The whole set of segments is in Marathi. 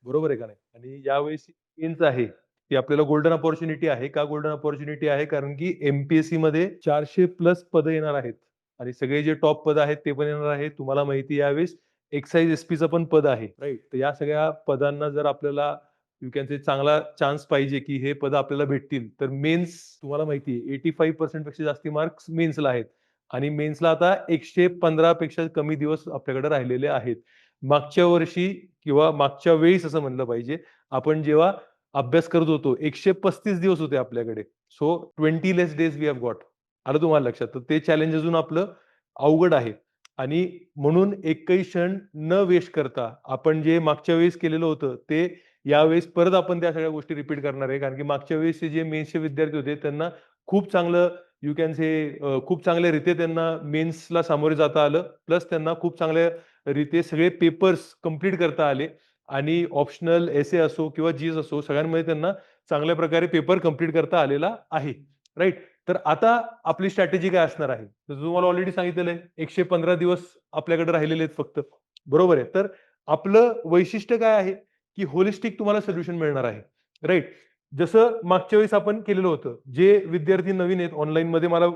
बरोबर आहे का नाही? आणि यावेळेस मेन्स आहे, ती आपल्याला गोल्डन अपॉर्च्युनिटी आहे. का गोल्डन अपॉर्च्युनिटी आहे? कारण की एम-पी-एस-सीमध्ये 400 प्लस पदं येणार आहेत आणि सगळे जे टॉप पदं आहेत ते पण येणार आहेत. तुम्हाला माहिती आहे यावेळेस एक्साईज एस-पीचं पण पद आहे, राइट? तर या सगळ्या पदांना जर आपल्याला यू कॅन से चांगला चान्स पाहिजे, की हे पदं आपल्याला भेटतील, तर मेन्स तुम्हाला माहिती आहे 85% पेक्षा जास्ती मार्क्स मेन्सला आहेत आणि मेन्सला आता 115 पेक्षा कमी दिवस आपल्याकडे राहिलेले आहेत. मागच्या वर्षी किंवा मागच्या वेळेस असं म्हणलं पाहिजे, आपण जेव्हा अभ्यास करत होतो, 135 दिवस होते आपल्याकडे. So 20 less days we have got. आलं तुम्हाला लक्षात? तर ते चॅलेंज अजून आपलं अवघड आहे आणि म्हणून एकही क्षण न वेस्ट करता आपण जे मागच्या वेळेस केलेलं होतं, ते यावेळेस परत आपण त्या सगळ्या गोष्टी रिपीट करणार आहे. कारण की मागच्या वेळेसचे जे मेन्सचे विद्यार्थी होते, त्यांना खूप चांगलं यू कॅन से खूप चांगल्यारीत्या त्यांना मेन्सला सामोरे जाता आलं. प्लस त्यांना खूप चांगल्या रीते सगळे पेपर्स कंप्लीट करता आले आणि ऑप्शनल एसे असो किंवा जीएस असो सगळ्यांमध्ये त्यांना चांगल्या प्रकारे पेपर कंप्लीट करता आलेला आहे. राइट? तर आता आपली स्ट्रॅटेजी काय असणार आहे? तर तुम्हाला ऑलरेडी सांगितलेलं आहे 115 दिवस आपल्याकडे राहिलेले आहेत फक्त. बरोबर आहे. तर आपलं वैशिष्ट्य काय आहे, की होलिस्टिक तुम्हाला सोल्युशन मिळणार आहे. राइट? जसं मागच्या वेळेस आपण केलेलं होतं. जे विद्यार्थी नवीन आहेत ऑनलाईनमध्ये मला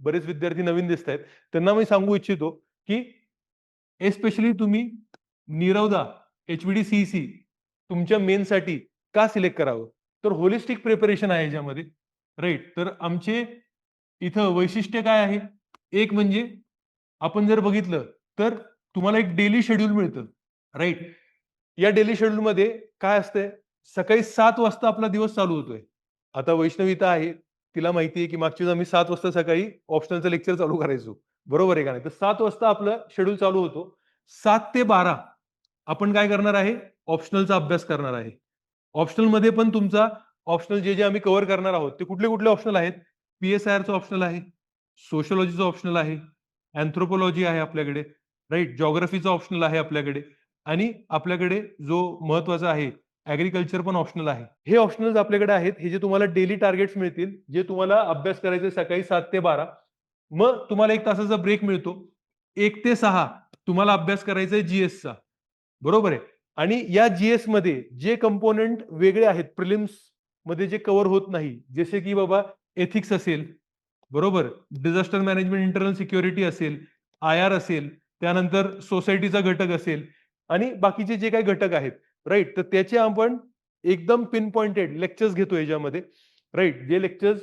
बरेच विद्यार्थी नवीन दिसतायत. त्यांना मी सांगू इच्छितो, की एस्पेशली तुम्ही नीरवदा, एच-व्ही-डी-सी-ई-सी तुमच्या मेनसाठी का सिलेक्ट करावं? तर होलिस्टिक प्रिपरेशन आहे याच्यामध्ये. राइट. तर आमचे इथं वैशिष्ट्य काय आहे? एक म्हणजे आपण जर बघितलं, तर तुम्हाला एक डेली शेड्यूल मिळतं. राइट. या डेली शेड्यूलमध्ये काय असतंय, सकाळी 7:00 वाजता आपला दिवस चालू होतोय. आता वैष्णवी इथं आहे. तिला माहिती आहे, की मागच्या वेळेस आम्ही 7:00 वाजता सकाळी ऑप्शनलचं लेक्चर चालू करायचो. बरोबर आहे का नाही? तर 7:00 वाजता आपलं शेड्यूल चालू होतो. 7 ते 12 आपण काय करणार आहे? ऑप्शनलचा अभ्यास करणार आहे. ऑप्शनलमध्ये पण तुमचा ऑप्शनल जे आम्ही कव्हर करणार आहोत, ते कुठले-कुठले ऑप्शनल आहेत? पी-एस-आय-आरचं ऑप्शनल आहे, सोशिओलॉजीचं ऑप्शनल आहे, अँथ्रोपोलॉजी आहे आपल्याकडे, राइट? जिओग्राफीचा ऑप्शनल आहे आपल्याकडे आणि आपल्याकडे जो महत्त्वाचा आहे, ॲग्रीकल्चर पण ऑप्शनल आहे. हे ऑप्शनल्स आपल्याकडे आहेत. हे जे तुम्हाला डेली टार्गेट्स मिळतील, जे तुम्हाला अभ्यास करायचे सकाळी 7 ते 12. मग तुम्हाला 1 तासाचा ब्रेक मिळतो. 1 ते 6 तुम्हाला अभ्यास करायचा आहे जी-एसचा. बरोबर आहे. आणि या जी-एसमध्ये जे कंपोनेंट वेगळे आहेत, प्रिलिम्समध्ये जे कव्हर होत नाही, जसे की बाबा एथिक्स असेल, बरोबर, डिझास्टर मॅनेजमेंट इंटरनल सिक्युरिटी असेल, आय-आर असेल, त्यानंतर सोसायटीचा घटक असेल आणि बाकीचे जे काही घटक आहेत, राइट? तर त्याचे आपण एकदम पिन पॉइंटेड लेक्चर्स घेतो याच्यामध्ये, राइट? जे लेक्चर्स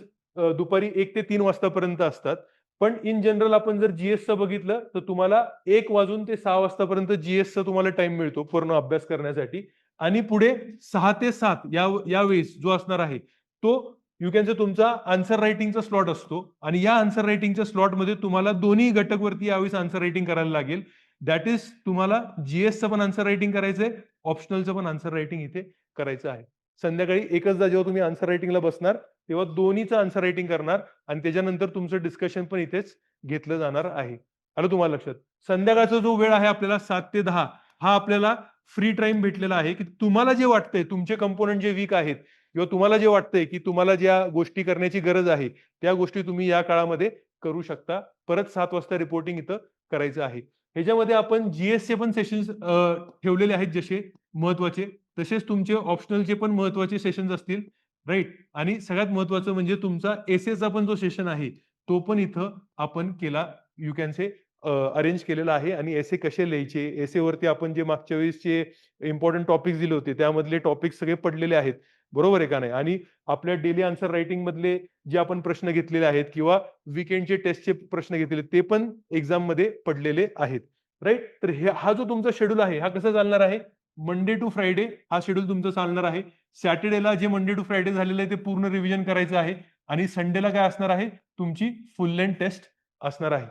दुपारी 1 ते 3 वाजतापर्यंत असतात. पण इन जनरल आपण जर जी-एसचं बघितलं, तर तुम्हाला 1 वाजून ते 6 वाजतापर्यंत जी-एसचा तुम्हाला टाईम मिळतो पूर्ण अभ्यास करण्यासाठी आणि पुढे 6 ते 7 यावेळेस जो असणार आहे, तो यू कॅन से तुमचा आन्सर रायटिंगचा स्लॉट असतो आणि या आन्सर रायटिंगच्या स्लॉटमध्ये तुम्हाला दोन्ही घटकवरती यावेळेस आन्सर रायटिंग करायला लागेल. दॅट इज तुम्हाला जी-एसचं पण आन्सर रायटिंग करायचंय, ऑप्शनलचं पण आन्सर रायटिंग इथे करायचं आहे. संध्याकाळी एकचदा जेव्हा तुम्ही आन्सर रायटिंगला बसणार, तेव्हा दोन्हीचं आन्सर रायटिंग करणार आणि त्याच्यानंतर तुमचं डिस्कशन पण इथेच घेतलं जाणार आहे. आलं तुम्हाला लक्षात? संध्याकाळचा जो वेळ आहे आपल्याला 7 ते 10 हा आपल्याला फ्री टाईम भेटलेला आहे, की तुम्हाला जे वाटतंय तुमचे कंपोनंट जे वीक आहेत किंवा तुम्हाला जे वाटतंय, की तुम्हाला ज्या गोष्टी करण्याची गरज आहे, त्या गोष्टी तुम्ही या काळामध्ये करू शकता. परत 7 वाजता रिपोर्टिंग इथं करायचं आहे. ह्याच्यामध्ये आपण जी-एसचे पण सेशन्स ठेवलेले आहेत जसे महत्त्वाचे, तसेच तुमचे ऑप्शनलचे पण महत्त्वाचे सेशन्स असतील, राइट? आणि सगळ्यात महत्त्वाचं म्हणजे तुमचा एसेचा पण जो सेशन आहे, तो पण इथं आपण केला यू कॅन से अरेंज केलेला आहे आणि एसे कसे लिहायचे, एसेवरती आपण जे मागच्या वेळेसचे इम्पोर्टंट टॉपिक्स दिले होते, त्यामधले टॉपिक्स सगळे पडलेले आहेत. बरोबर आहे का नाही? आणि आपल्या डेली आन्सर रायटिंग मधले जे आपण प्रश्न घेतलेले आहेत किंवा वीकेंडचे टेस्टचे प्रश्न घेतलेले ते पण एक्झाममध्ये पडलेले आहेत. राइट? तर हा जो तुमचा शेड्यूल आहे, हा कसा चालणार आहे? मंडे टू फ्रायडे हा शेड्यूल तुमचा चालणार आहे. सॅटर्डेला जे मंडे टू फ्रायडे झालेलं आहे, ते पूर्ण रिव्हिजन करायचं आहे आणि संडेला काय असणार आहे? तुमची फुल लेंथ टेस्ट असणार आहे.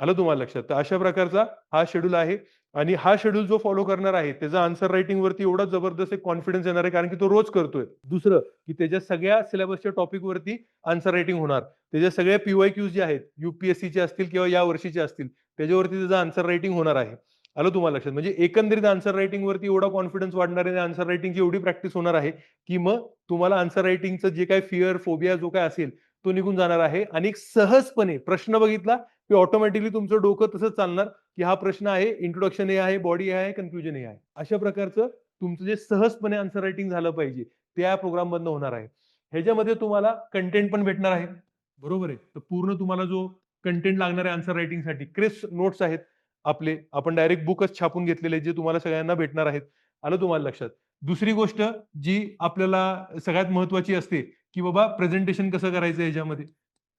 आलं तुम्हाला लक्षात? तर अशा प्रकारचा हा शेड्यूल आहे आणि हा शेड्यूल जो फॉलो करणार आहे, त्याचा आन्सर रायटिंगवरती एवढा जबरदस्त एक कॉन्फिडन्स येणार आहे, कारण की तो रोज करतोय. दुसरं, की त्याच्या सगळ्या सिलेबसच्या टॉपिकवरती आन्सर रायटिंग होणार. त्याच्या सगळ्या पी-वाय-क्यूज जे आहेत, यू-पी-एस-सीचे असतील किंवा या वर्षीचे असतील, त्याच्यावरती त्याचं आन्सर रायटिंग होणार आहे. आलं तुम्हाला लक्षात? म्हणजे एकंदरीत आन्सर रायटिंगवरती एवढा कॉन्फिडन्स वाढणार आहे आणि आन्सर रायटिंगची एवढी प्रॅक्टिस होणार आहे, की मग तुम्हाला आन्सर रायटिंगचं जे काही फिअर, फोबिया जो काही असेल, तो निघून जाणार आहे आणि एक सहजपणे प्रश्न बघितला, की ऑटोमॅटिकली तुमचं डोकं तसंच चालणार, की हा प्रश्न आहे, इंट्रोडक्शन हे आहे, बॉडी हे आहे, कन्क्लुजन हे आहे. अशा प्रकारचं तुमचं जे सहजपणे आन्सर रायटिंग झालं पाहिजे, ते या प्रोग्राममधनं होणार आहे. ह्याच्यामध्ये तुम्हाला कंटेंट पण भेटणार आहे. बरोबर आहे. तर पूर्ण तुम्हाला जो कंटेंट लागणार आहे आन्सर रायटिंगसाठी, क्रिस्प नोट्स आहेत आपले. आपण डायरेक्ट बुकच छापून घेतलेले आहेत, जे तुम्हाला सगळ्यांना भेटणार आहेत. आलं तुम्हाला लक्षात? दुसरी गोष्ट जी आपल्याला सगळ्यात महत्त्वाची असते, की बाबा प्रेझेंटेशन कसं करायचं याच्यामध्ये,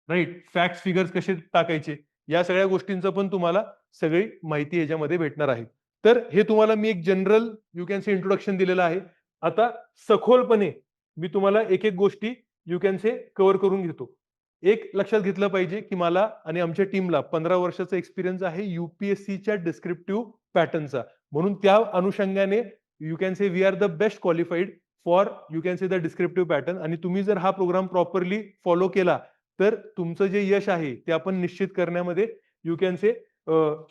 राइट? फॅक्ट्स, फिगर्स कसे टाकायचे, या सगळ्या गोष्टींचं पण तुम्हाला सगळी माहिती याच्यामध्ये भेटणार आहे. तर हे तुम्हाला मी एक general you can say introduction दिलेलं आहे. आता सखोलपणे मी तुम्हाला एक-एक गोष्टी यू कॅन से कव्हर करून घेतो. एक लक्षात घेतलं पाहिजे, की मला आणि आमच्या टीमला 15 वर्षाचा एक्सपिरियन्स आहे यू-पी-एस-सीच्या डिस्क्रिप्टिव्ह पॅटर्नचा. म्हणून त्या अनुषंगाने you can say we are the best qualified for you can say the descriptive pattern आणि तुम्ही जर हा प्रोग्राम प्रॉपरली फॉलो केला, तर तुमचं जे यश आहे ते आपण निश्चित करण्यामध्ये यू कॅन से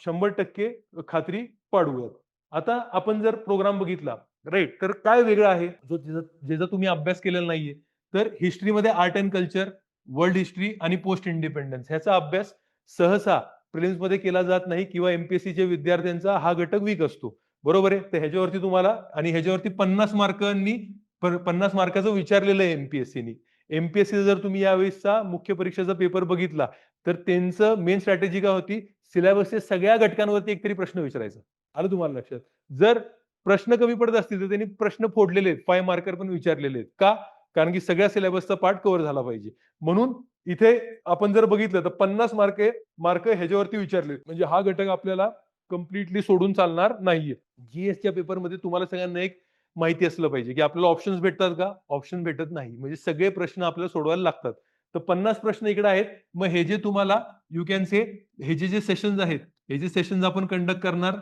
100% खात्री पाडूयात. आता आपण जर प्रोग्राम बघितला, राइट? तर काय वेगळं आहे, ज्याचा तुम्ही अभ्यास केलेला नाहीये. तर हिस्ट्रीमध्ये art and culture, world history आणि पोस्ट इंडिपेंडन्स ह्याचा अभ्यास सहसा प्रिलिम्समध्ये केला जात नाही किंवा एमपीएससीच्या विद्यार्थ्यांचा हा घटक वीक असतो. बरोबर आहे? तर ह्याच्यावरती तुम्हाला आणि ह्याच्यावरती 50 मार्कांनी 50 मार्काचं विचारलेलं आहे एमपीएससीनी. एमपीएससी जर तुम्ही यावेळेसचा मुख्य परीक्षेचा पेपर बघितला, तर त्यांचं मेन स्ट्रॅटेजी काय होती? सिलेबसच्या सगळ्या घटकांवरती एकतरी प्रश्न विचारायचा. आलं तुम्हाला लक्षात? जर प्रश्न कमी पडत असतील, तर त्यांनी प्रश्न फोडलेले आहेत. 5 मार्कर पण विचारलेले आहेत. का? कारण की सगळ्या सिलेबसचा पार्ट कव्हर झाला पाहिजे. म्हणून इथे आपण जर बघितलं तर 50 मार्क ह्याच्यावरती विचारले. म्हणजे हा घटक आपल्याला कंप्लिटली सोडून चालणार नाहीये. जीएसच्या पेपरमध्ये तुम्हाला सगळ्यांना एक माहिती असलं पाहिजे, की आपल्याला ऑप्शन्स भेटतात का? ऑप्शन भेटत नाही. म्हणजे सगळे प्रश्न आपल्याला सोडवायला लागतात. तर 50 प्रश्न इकडे आहेत. मग हे जे तुम्हाला यू कॅन से हे जे सेशन्स आहेत, हे जे सेशन्स आपण कंडक्ट करणार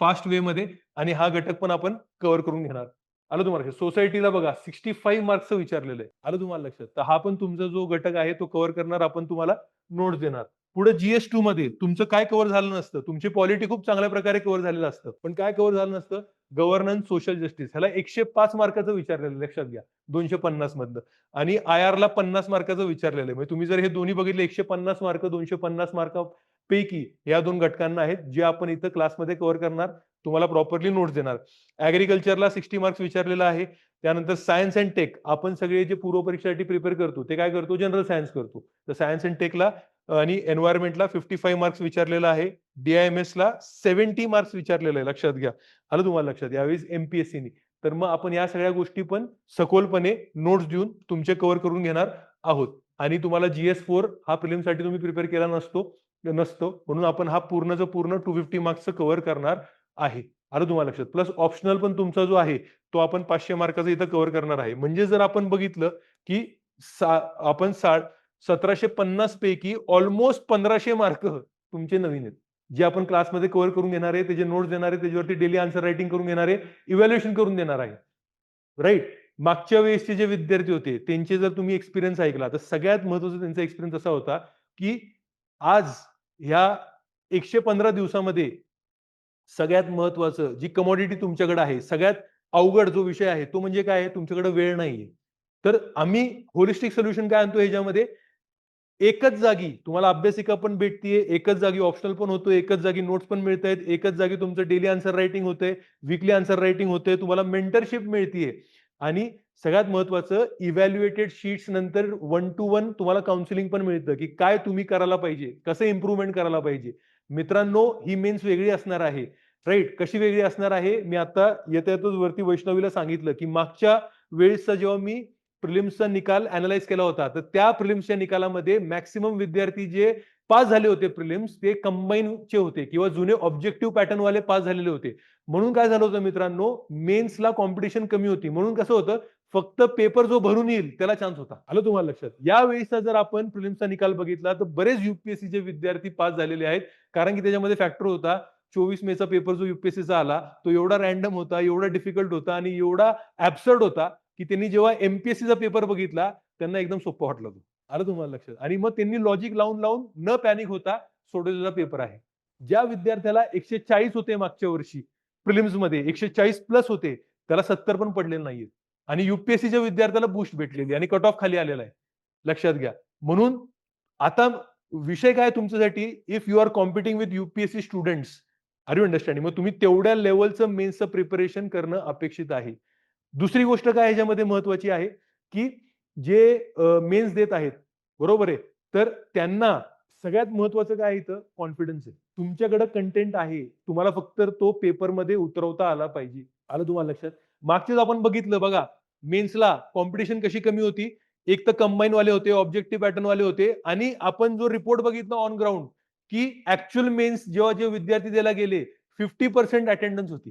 फास्ट वेमध्ये आणि हा घटक पण आपण कव्हर करून घेणार. आलं तुम्हाला लक्षात? सोसायटीला बघा 65 मार्क्सचं विचारलेलं आहे. आलं तुम्हाला लक्षात? तर हा पण तुमचा जो घटक आहे तो कव्हर करणार आपण तुम्हाला नोट्स देणार. पुढे जीएस2 मध्ये तुमचं काय कव्हर झालं नसतं. तुमची पॉलिटी खूप चांगल्या प्रकारे कव्हर झालेलं असतं. पण काय कव्हर झालं नसतं? गव्हर्नन्स, सोशल जस्टिस ह्याला 105 मार्काचं विचारलेलं आहे, लक्षात घ्या. 250 मधनं आणि आयआरला 50 मार्काचं विचारलेलं आहे. म्हणजे तुम्ही जर हे दोन्ही बघितले 150 मार्क, 250 मार्कापैकी या 2 घटकांना आहेत, जे आपण इथं क्लासमध्ये कव्हर करणार. तुम्हाला प्रॉपरली नोट्स देणार. ॲग्रीकल्चरला 60 मार्क्स विचारलेलं आहे. त्यानंतर सायन्स अँड टेक आपण सगळे जे पूर्व परीक्षेसाठी प्रिपेअर करतो, ते काय करतो? जनरल सायन्स करतो. तर सायन्स अँड टेकला आणि एन्व्हायर्नमेंटला 55 मार्क्स विचारलेला आहे. डी-आय-एम-एसला 70 मार्क्स विचारलेलं आहे. लक्षात घ्या. आलं तुम्हाला लक्षात? यावेळेस एमपीएससीनी. तर मग आपण या सगळ्या गोष्टी पण सखोलपणे नोट्स देऊन तुमचे कव्हर करून घेणार आहोत. आणि तुम्हाला जीएस4 हा प्रिलिमसाठी तुम्ही प्रिपेअर केला नसतो. म्हणून आपण हा पूर्णचा पूर्ण 250 मार्क्सचं कव्हर करणार आहे. आलं तुम्हाला लक्षात? प्लस ऑप्शनल पण तुमचा जो आहे, तो आपण 500 मार्काचा इथं कव्हर करणार आहे. म्हणजे जर आपण बघितलं, की आपण 1750 पैकी ऑलमोस्ट 1500 मार्क तुमचे नवीन आहेत. जे आपण क्लासमध्ये कव्हर करून घेणार आहे, त्याचे नोट्स देणार आहे, त्याच्यावरती डेली आन्सर रायटिंग करून घेणार आहे, इव्हॅल्युएशन करून देणार आहे. राइट? मागच्या वेळेसचे जे विद्यार्थी होते, त्यांचे जर तुम्ही एक्सपिरियन्स ऐकला, तर सगळ्यात महत्त्वाचा त्यांचा एक्सपिरियन्स असा होता, की आज ह्या 115 दिवसामध्ये सगळ्यात महत्त्वाचं जी कमोडिटी तुमच्याकडे आहे, सगळ्यात अवघड जो विषय आहे, तो म्हणजे काय आहे? तुमच्याकडे वेळ नाहीये. तर आम्ही होलिस्टिक सोल्युशन काय आणतो ह्याच्यामध्ये? एकच जागी तुम्हाला अभ्यासिका पण भेटतीये, एकच जागी ऑप्शनल पण होतोय, एकच जागी नोट्स पण मिळतायत, एकच जागी तुमचं डेली आन्सर रायटिंग होतंय, वीकली आन्सर रायटिंग होतंय, तुम्हाला मेंटरशिप मिळतीये आणि सगळ्यात महत्त्वाचं इव्हॅल्युएटेड शीट्स नंतर 1 टू 1 तुम्हाला काउन्सिलिंग पण मिळतं, की काय तुम्ही करायला पाहिजे, कसं इम्प्रूव्हमेंट करायला पाहिजे. मित्रांनो, ही मेन्स वेगळी असणार आहे. राइट? कशी वेगळी असणार आहे? मी आता येता-येताच वरती वैष्णवीला सांगितलं, की मागच्या वेळेसचा जेव्हा मी प्रिलिम्सचा निकाल अॅनलाईज केला होता. तर त्या प्रिलिम्सच्या निकालामध्ये मॅक्सिमम विद्यार्थी जे पास झाले होते प्रिलिम्स ते कंबाईनचे होते किंवा जुने ऑब्जेक्टिव्ह पॅटर्न वाले पास झालेले होते. म्हणून काय झालं होतं मित्रांनो, मेन्सला कॉम्पिटिशन कमी होती. म्हणून कसं होतं, फक्त पेपर जो भरून येईल त्याला चान्स होता. आलं तुम्हाला लक्षात? यावेळेसचा जर आपण प्रिलिम्सचा निकाल बघितला तर बरेच यूपीएससीचे विद्यार्थी पास झालेले आहेत. कारण की त्याच्यामध्ये फॅक्टर होता 24 मेचा पेपर जो यूपीएससीचा आला, तो एवढा रँडम होता, एवढा डिफिकल्ट होता आणि एवढा ॲब्सर्ड होता, की त्यांनी जेव्हा एमपीएससीचा पेपर बघितला, त्यांना एकदम सोपं वाटलं तो. आलं तुम्हाला लक्षात? आणि मग त्यांनी लॉजिक लावून न पॅनिक होता सोडवलेला पेपर आहे. ज्या विद्यार्थ्याला 140 होते मागच्या वर्षी प्रिलिम्समध्ये 140 प्लस होते, त्याला 70 पण पडलेले नाहीयेत. आणि यूपीएससीच्या विद्यार्थ्याला बूस्ट भेटलेली आणि कट ऑफ खाली आलेला आहे. लक्षात घ्या. म्हणून आता विषय काय तुमच्यासाठी if you are competing with UPSC students are you understanding? मग तुम्ही तेवढ्या लेव्हलचं मेन्सचं प्रिपरेशन करणं अपेक्षित आहे. दुसरी गोष्ट काय ह्याच्यामध्ये महत्वाची आहे, की जे मेन्स देत आहेत, बरोबर आहे. तर त्यांना सगळ्यात महत्वाचं काय आहे इथं कॉन्फिडन्स आहे. तुमच्याकडे कंटेंट आहे. तुम्हाला फक्त तो पेपरमध्ये उतरवता आला पाहिजे. आलं तुम्हाला लक्षात? मागच्याच आपण बघितलं बघा, मेन्सला कॉम्पिटिशन कशी कमी होती. एक तर कंबाईन वाले होते, ऑब्जेक्टिव्ह पॅटर्न वाले होते आणि आपण जो रिपोर्ट बघितला ऑन ग्राउंड, की ऍक्च्युअल मेन्स जेव्हा जे विद्यार्थी द्यायला गेले 50% अटेंडन्स होती.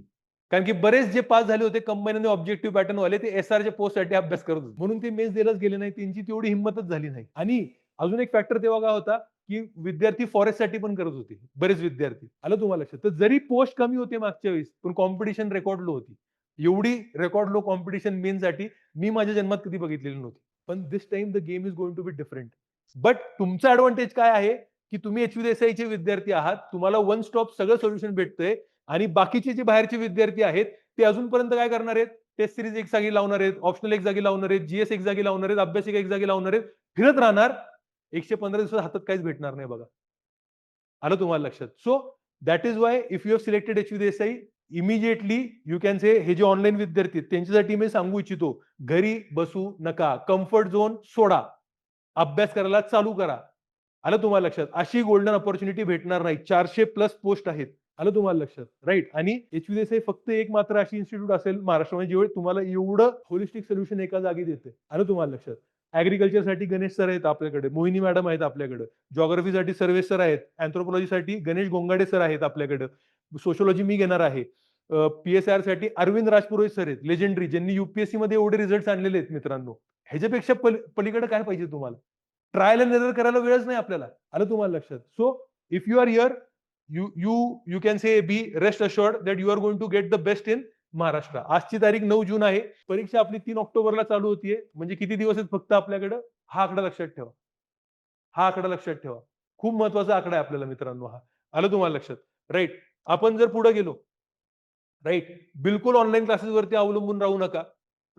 कारण की बरेच जे पास झाले होते कंबाईन आणि ऑब्जेक्टिव्ह पॅटर्न वाले ते एसआरच्या पोस्टसाठी अभ्यास करत होते. म्हणून ते मेन्स द्यायलाच गेले नाही. त्यांची तेवढी हिंमतच झाली नाही. आणि अजून एक फॅक्टर तेव्हा काय होता, की विद्यार्थी फॉरेस्टसाठी पण करत होते. बरेच विद्यार्थी. आलं तुम्हाला लक्षात? तर जरी पोस्ट कमी होते मागच्या वेळेस, पण कॉम्पिटिशन रेकॉर्ड लो होती. एवढी रेकॉर्ड लो कॉम्पिटिशन मेन्ससाठी मी माझ्या जन्मात कधी बघितलेली नव्हती. पण this time the game is going to be different. But तुमचा ॲडव्हांटेज काय आहे, की तुम्ही एचव्हीएसआयचे विद्यार्थी आहात. तुम्हाला वन स्टॉप सगळं सोल्युशन भेटतंय आणि बाकीचे जे बाहेरचे विद्यार्थी आहेत, ते अजूनपर्यंत काय करणार आहेत? टेस्ट सिरीज एक जागी लावणार आहेत, ऑप्शनल एक जागी लावणार आहेत, जीएस एक जागी लावणार आहेत, अभ्यासिका एक जागी लावणार आहेत. फिरत राहणार. 115 दिवसात हातात काहीच भेटणार नाही बघा. आलं तुम्हाला लक्षात? So that is why if you have selected HVSI immediately you can say हे जे ऑनलाईन विद्यार्थी आहेत त्यांच्यासाठी मी सांगू इच्छितो, घरी बसू नका. कम्फर्ट झोन सोडा. अभ्यास करायला चालू करा. आलं तुम्हाला लक्षात? अशी गोल्डन अपॉर्च्युनिटी भेटणार नाही. 400 प्लस पोस्ट आहेत. आलं तुम्हाला लक्षात? राइट. आणि एचव्हीएसआय फक्त एक मात्र अशी इन्स्टिट्यूट असेल महाराष्ट्रामध्ये जेव्हा तुम्हाला एवढं होलिस्टिक सोल्युशन एका जागी देते. आलं तुम्हाला लक्षात? ऍग्रीकल्चरसाठी गणेश सर आहेत आपल्याकडे, मोहिनी मॅडम आहेत आपल्याकडे, जिओग्राफीसाठी सर्वेश सर आहेत, अँथ्रोपॉलॉजीसाठी गणेश गोंगाडे सर आहेत आपल्याकडे, सोशियोलॉजी मी घेणार आहे. पीएसआर साठी अरविंद राजपुरोहित सर आहेत, लेजेंडरी, ज्यांनी युपीएससी मध्ये एवढे रिझल्ट आणलेले आहेत मित्रांनो. ह्याच्यापेक्षा पलीकडे काय पाहिजे तुम्हाला? ट्रायल अँड एरर करायला वेळच नाही आपल्याला. आलं तुम्हाला लक्षात? So if you are here, you can say be rest assured that you are going to get the best in Maharashtra. आजची तारीख 9 जून आहे. परीक्षा आपली 3 ऑक्टोबरला चालू होतीये. म्हणजे किती दिवस आहेत फक्त आपल्याकडे? हा आकडा लक्षात ठेवा. हा आकडा लक्षात ठेवा. खूप महत्वाचा आकडा आहे आपल्याला मित्रांनो हा. आलं तुम्हाला लक्षात? राइट. आपण जर पुढे गेलो, राइट, बिलकुल ऑनलाईन क्लासेसवरती अवलंबून राहू नका.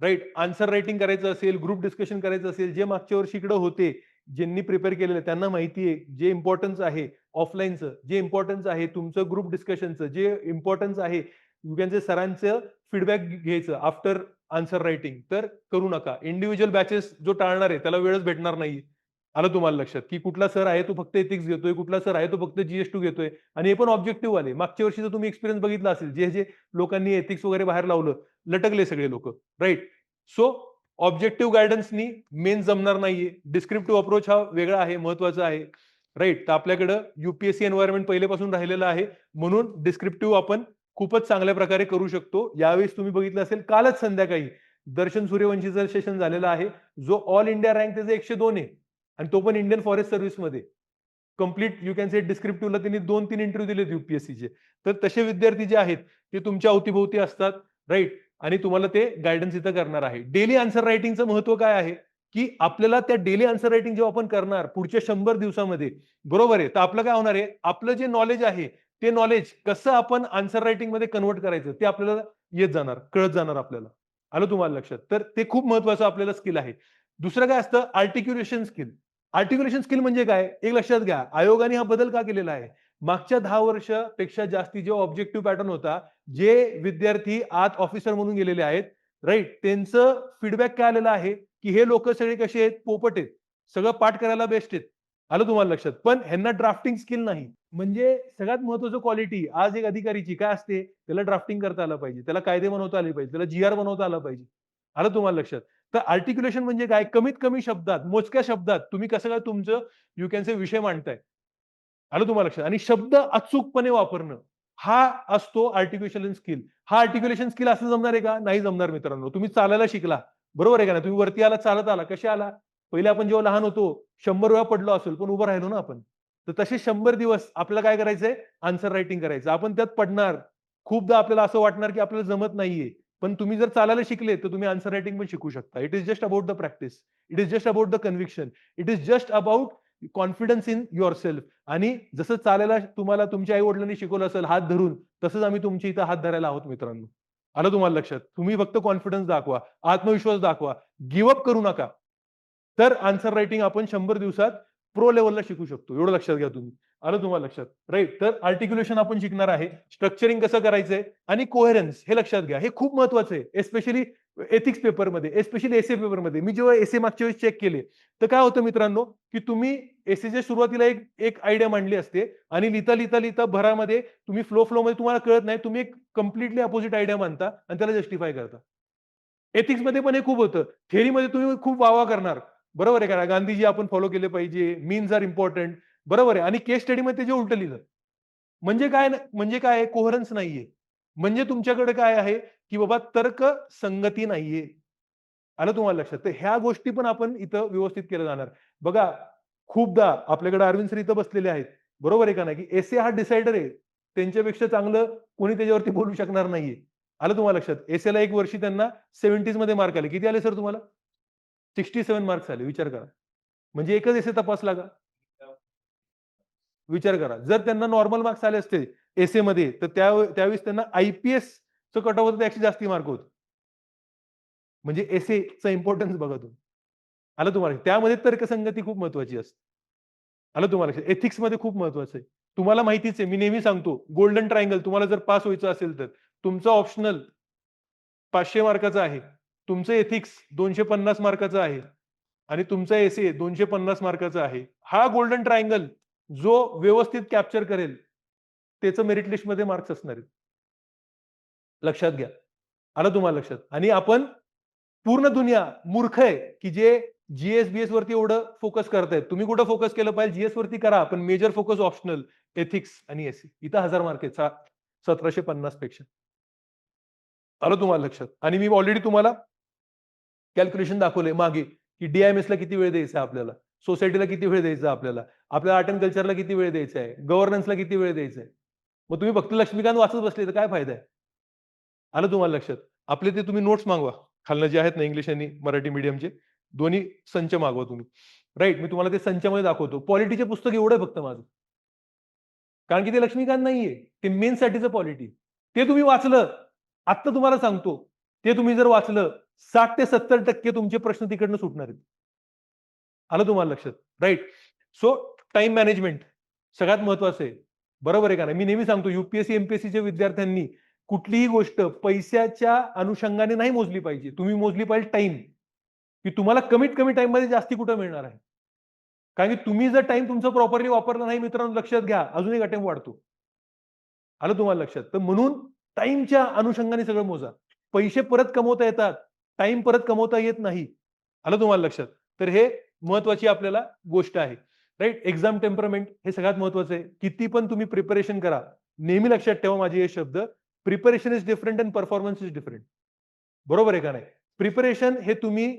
राइट. आन्सर रायटिंग करायचं असेल, ग्रुप डिस्कशन करायचं असेल, जे मागच्या वर्षी इकडे होते, ज्यांनी प्रिपेअर केलेलं आहे त्यांना माहिती आहे, जे इम्पॉर्टन्स आहे ऑफलाईनचं, जे इम्पॉर्टन्स आहे तुमचं ग्रुप डिस्कशनचं, जे इम्पॉर्टन्स आहे युगेनचे सरांचं फीडबॅक घ्यायचं आफ्टर आन्सर रायटिंग, तर करू नका. इंडिव्हिज्युअल बॅचेस जो टाळणार आहे त्याला वेळच भेटणार नाही. आलं तुम्हाला लक्षात? की कुठला सर आहे तो फक्त एथिक्स घेतोय, कुठला सर आहे तो फक्त जीएस2 घेतोय आणि हे पण ऑब्जेक्टिव्ह आले. मागच्या वर्षीचा तुम्ही एक्सपिरियन्स बघितला असेल, जे जे लोकांनी एथिक्स वगैरे बाहेर लावलं, लटकले सगळे लोक. राइट. सो ऑब्जेक्टिव्ह गायडन्सनी मेन जमणार नाहीये. डिस्क्रिप्टिव्ह अप्रोच हा वेगळा आहे, महत्वाचा आहे. राइट. तर आपल्याकडं युपीएससी एन्व्हायरमेंट पहिलेपासून राहिलेलं आहे. म्हणून डिस्क्रिप्टिव्ह आपण खूपच चांगल्या प्रकारे करू शकतो. यावेळेस तुम्ही बघितलं असेल कालच संध्याकाळी दर्शन सूर्यवंशीचं सेशन झालेलं आहे. जो ऑल इंडिया रँक त्याचा 102 आहे आणि तो पण इंडियन फॉरेस्ट सर्व्हिसमध्ये. कंप्लीट यू कॅन से डिस्क्रिप्टिव्हला त्यांनी 2-3 इंटरव्ह्यू दिलेत युपीएससीचे. तर तसे विद्यार्थी जे आहेत ते तुमच्या अवतीभोवती असतात. राइट. आणि तुम्हाला ते गाईडन्स इथं करणार आहे. डेली आन्सर रायटिंगचं महत्व काय आहे, की आपल्याला त्या डेली आन्सर रायटिंग जेव्हा आपण करणार पुढच्या 100 दिवसामध्ये, बरोबर आहे, तर आपलं काय होणार आहे, आपलं जे नॉलेज आहे ते नॉलेज कसं आपण आन्सर रायटिंग मध्ये कन्व्हर्ट करायचं ते आपल्याला येत जाणार, कळत जाणार आपल्याला. आलं तुम्हाला लक्षात? तर ते खूप महत्वाचं आपल्याला स्किल आहे. दुसरं काय असतं, आर्टिक्युलेशन स्किल. आर्टिक्युलेशन स्किल म्हणजे काय? एक लक्षात घ्या, आयोगाने हा बदल का केलेला आहे? मागच्या 10 वर्षापेक्षा जास्ती जो ऑब्जेक्टिव्ह पॅटर्न होता, जे विद्यार्थी आज ऑफिसर म्हणून गेलेले आहेत, राइट, त्यांचं फीडबॅक काय आलेलं आहे, की हे लोक सगळे कसे आहेत? पोपट आहेत. सगळं पाठ करायला बेस्ट आहेत. आलं तुम्हाला लक्षात? पण ह्यांना ड्राफ्टिंग स्किल नाही. म्हणजे सगळ्यात महत्वाचं क्वालिटी आज एक अधिकारीची काय असते? त्याला ड्राफ्टिंग करता आलं पाहिजे, त्याला कायदे बनवता आले पाहिजे, त्याला जीआर बनवता आला पाहिजे. आलं तुम्हाला लक्षात? तर आर्टिक्युलेशन म्हणजे काय? कमीत कमी शब्दात, मोजक्या शब्दात तुम्ही कसं काय तुमचं यू कॅन से विषय मांडताय. आलं तुम्हाला लक्षात? आणि शब्द अचूकपणे वापरणं हा असतो आर्टिक्युलेशन स्किल. हा आर्टिक्युलेशन स्किल असं जमणार आहे का? नाही जमणार मित्रांनो. तुम्ही चालायला शिकला, बरोबर आहे का नाही? तुम्ही वरती आला, चालत आला, कसे आला? पहिले आपण जेव्हा लहान होतो 100 वेळा पडलो असेल, पण उभं राहिलो ना आपण. तर तसे 100 दिवस आपल्याला काय करायचंय? आन्सर रायटिंग करायचं. आपण त्यात पडणार. खूपदा आपल्याला असं वाटणार की आपल्याला जमत नाहीये. पण तुम्ही जर चालायला शिकले, तर तुम्ही आन्सर रायटिंग पण शिकू शकता. It is just about the practice. It is just about the conviction. It is just about confidence in yourself. आणि जसं चालायला तुम्हाला तुमच्या आई-वडिलांनी शिकवलं असेल हात धरून, तसंच आम्ही तुमच्या इथं हात धरायला आहोत मित्रांनो. आलं तुम्हाला लक्षात? तुम्ही फक्त कॉन्फिडन्स दाखवा, आत्मविश्वास दाखवा, गिव्ह अप करू नका. तर आन्सर रायटिंग आपण 100 दिवसात प्रो लेव्हलला शिकू शकतो. एवढं लक्षात घ्या तुम्ही. आलं तुम्हाला लक्षात? राईट. तर आर्टिक्युलेशन आपण शिकणार आहे. स्ट्रक्चरिंग कसं करायचंय आणि कोहेरन्स हे लक्षात घ्या. हे खूप महत्वाचं आहे. एस्पेशली एथिक्स पेपरमध्ये, एस्पेशली एसे पेपरमध्ये. मी जेव्हा एसे मागच्या वेळेस चेक केले, तर काय होतं मित्रांनो, की तुम्ही एसेच्या सुरुवातीला एक एक आयडिया मांडली असते आणि लिहिता भरामध्ये तुम्ही फ्लोमध्ये तुम्हाला कळत नाही. तुम्ही एक कंप्लिटली अपोझिट आयडिया मांडता आणि त्याला जस्टिफाय करता. एथिक्समध्ये पण हे खूप होतं. थिअरीमध्ये तुम्ही खूप वाह करणार. बरोबर आहे का? गांधीजी आपण फॉलो केले पाहिजे. Means are important. बरोबर आहे आणि केस स्टडीमध्ये त्याचे उलटं लिहिलं. म्हणजे काय आहे? कोहरन्स नाहीये. म्हणजे तुमच्याकडे काय आहे, की बाबा तर्क संगती नाहीये. आलं तुम्हाला लक्षात? तर ह्या गोष्टी पण आपण इथं व्यवस्थित केल्या जाणार. बघा, खूपदा आपल्याकडे अरविंद सर इथं बसलेले आहेत. बरोबर आहे का नाही? की एसे हा डिसायडर आहे. त्यांच्यापेक्षा चांगलं कोणी त्याच्यावरती बोलू शकणार नाहीये. आलं तुम्हाला लक्षात? एसेला एक वर्षी त्यांना 70s मध्ये मार्क आले. किती आले सर तुम्हाला? 67 मार्क्स आले. विचार करा. म्हणजे एकच एसे तपासला का? विचार करा. जर त्यांना नॉर्मल मार्क्स आले असते एसेमध्ये, तर त्यावेळेस त्यांना आय-पी-एसचं कट ऑफ होतं त्यापेक्षा जास्ती मार्क होते. म्हणजे एसेचा इम्पोर्टन्स बघा तुम्ही. आलं तुम्हाला? त्यामध्ये तर्कसंगती खूप महत्वाची असते. आलं तुम्हाला लक्षात? एथिक्समध्ये खूप महत्वाचं आहे. तुम्हाला माहितीच आहे, मी नेहमी सांगतो, गोल्डन ट्रायंगल तुम्हाला जर पास व्हायचं असेल तर, तुमचं ऑप्शनल 500 मार्काचं आहे. तुमचं एथिक्स 250 मार्काचं आहे आणि तुमचा एसे 250 मार्काचा आहे. हा गोल्डन ट्रायंगल जो व्यवस्थित कॅप्चर करेल, त्याचं मेरिट लिस्टमध्ये मार्क्स असणार आहेत. लक्षात घ्या. आलं तुम्हाला लक्षात? आणि आपण पूर्ण दुनिया मूर्ख आहे, की जे जी-एस, वरती एवढं फोकस करतायत. तुम्ही कुठं फोकस केलं पाहिजे? जी वरती करा, पण मेजर फोकस ऑप्शनल, एथिक्स आणि एसे. इथं 1000 मार्क आहेत 1750 पेक्षा. आलं तुम्हाला लक्षात? आणि मी ऑलरेडी तुम्हाला कॅल्क्युलेशन दाखवलंय मागे, की डी-आय-एम-एसला किती वेळ द्यायचा आहे आपल्याला, सोसायटीला किती वेळ द्यायचा आहे आपल्याला आर्ट एंड कल्चरला किती वेळ द्यायचा आहे, गव्हर्नन्सला किती वेळ द्यायचा आहे. मग तुम्ही फक्त लक्ष्मीकांत वाचत बसले तर काय फायदा आहे? आलं तुम्हाला लक्षात? आपले ते तुम्ही नोट्स मागवा. खालनं जे आहेत ना इंग्लिश आणि मराठी मीडियमचे दोन्ही संच मागवा तुम्ही. राइट. मी तुम्हाला ते संचमध्ये दाखवतो. पॉलिटीचे पुस्तक एवढं आहे फक्त माझं. कारण की ते लक्ष्मीकांत नाहीये. ते मेन्ससाठीचं पॉलिटी. ते तुम्ही वाचलं. आत्ता तुम्हाला सांगतो. ते तुम्ही जर वाचलं 60% ते 70% तुमचे प्रश्न तिकडनं सुटणार आहेत. आलं तुम्हाला लक्षात? राइट. सो टाईम मॅनेजमेंट सगळ्यात महत्वाचं आहे. बरोबर आहे का नाही? मी नेहमी सांगतो यू-पी-एस-सी, एम-पी-एस-सीच्या विद्यार्थ्यांनी कुठलीही गोष्ट पैशाच्या अनुषंगाने नाही मोजली पाहिजे. तुम्ही मोजली पाहिजे टाईम, की तुम्हाला कमीत कमी टाईममध्ये जास्ती कुठं मिळणार आहे. कारण की तुम्ही जर टाईम तुमचा प्रॉपरली वापरला नाही मित्रांनो लक्षात घ्या, अजून एक अटेम्प्ट वाढतो. आलं तुम्हाला लक्षात? तर म्हणून टाईमच्या अनुषंगाने सगळं मोजा. पैसे परत कमवता येतात, टाईम परत कमवता येत नाही. आलं तुम्हाला लक्षात? तर हे महत्वाची आपल्याला गोष्ट आहे. राइट? एक्झाम टेम्परमेंट हे सगळ्यात महत्वाचं आहे. किती पण तुम्ही प्रिपरेशन करा. नेहमी लक्षात ठेवा माझे हे शब्द. Preparation is different and performance is different. बरोबर आहे का नाही? प्रिपरेशन हे तुम्ही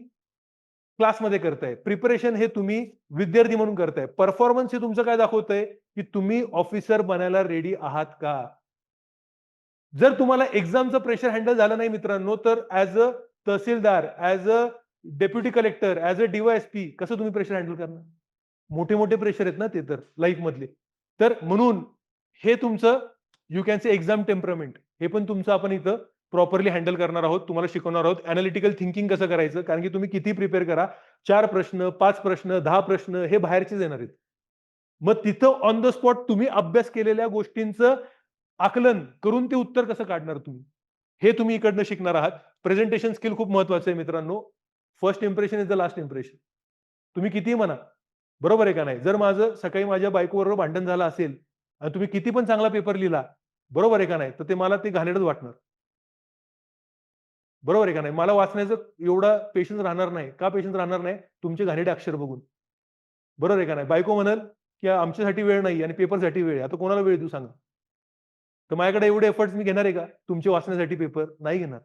क्लासमध्ये करताय. प्रिपरेशन हे तुम्ही विद्यार्थी म्हणून करताय. परफॉर्मन्स हे तुमचं काय दाखवतंय, की तुम्ही ऑफिसर बनायला रेडी आहात का? जर तुम्हाला एक्झामचं प्रेशर हँडल झालं नाही मित्रांनो, तर as a tehsildar, as a deputy collector, as a D कसं तुम्ही प्रेशर हँडल करणार? मोठे-मोठे प्रेशर आहेत ना ते तर लाईफमधले. तर म्हणून हे तुमचं you can say exam temperament हे पण तुमचं आपण इथं प्रॉपरली हँडल करणार आहोत. तुम्हाला शिकवणार आहोत. एनालिटिकल थिंकिंग कसं करायचं? कारण की तुम्ही किती प्रिपेअर करा, 4 प्रश्न, 5 प्रश्न, 10 प्रश्न हे बाहेरचेच येणार आहेत. मग तिथं ऑन द स्पॉट तुम्ही अभ्यास केलेल्या गोष्टींचं आकलन करून ते उत्तर कसं काढणार तुम्ही? हे तुम्ही इकडनं शिकणार आहात. प्रेझेंटेशन स्किल खूप महत्वाचं आहे मित्रांनो. First impression is the last impression. तुम्ही कितीही म्हणा. बरोबर आहे का नाही? जर माझं सकाळी माझ्या बायकोबरोबर भांडण झालं असेल आणि तुम्ही किती पण चांगला पेपर लिहिला, बरोबर आहे का नाही? तर ते मला ते घाणेरडंच वाटणार. बरोबर आहे का नाही? मला वाचण्याचं एवढा पेशन्स राहणार नाही. का पेशन्स राहणार नाही? तुमचे घाणेरडे अक्षर बघून. बरोबर आहे का नाही? बायको म्हणेल, की आमच्यासाठी वेळ नाही आणि पेपरसाठी वेळ आहे. आता कोणाला वेळ देऊ सांगा? तर माझ्याकडे एवढे एफर्ट्स मी घेणार आहे का? तुमचे वाचण्यासाठी पेपर? नाही घेणार.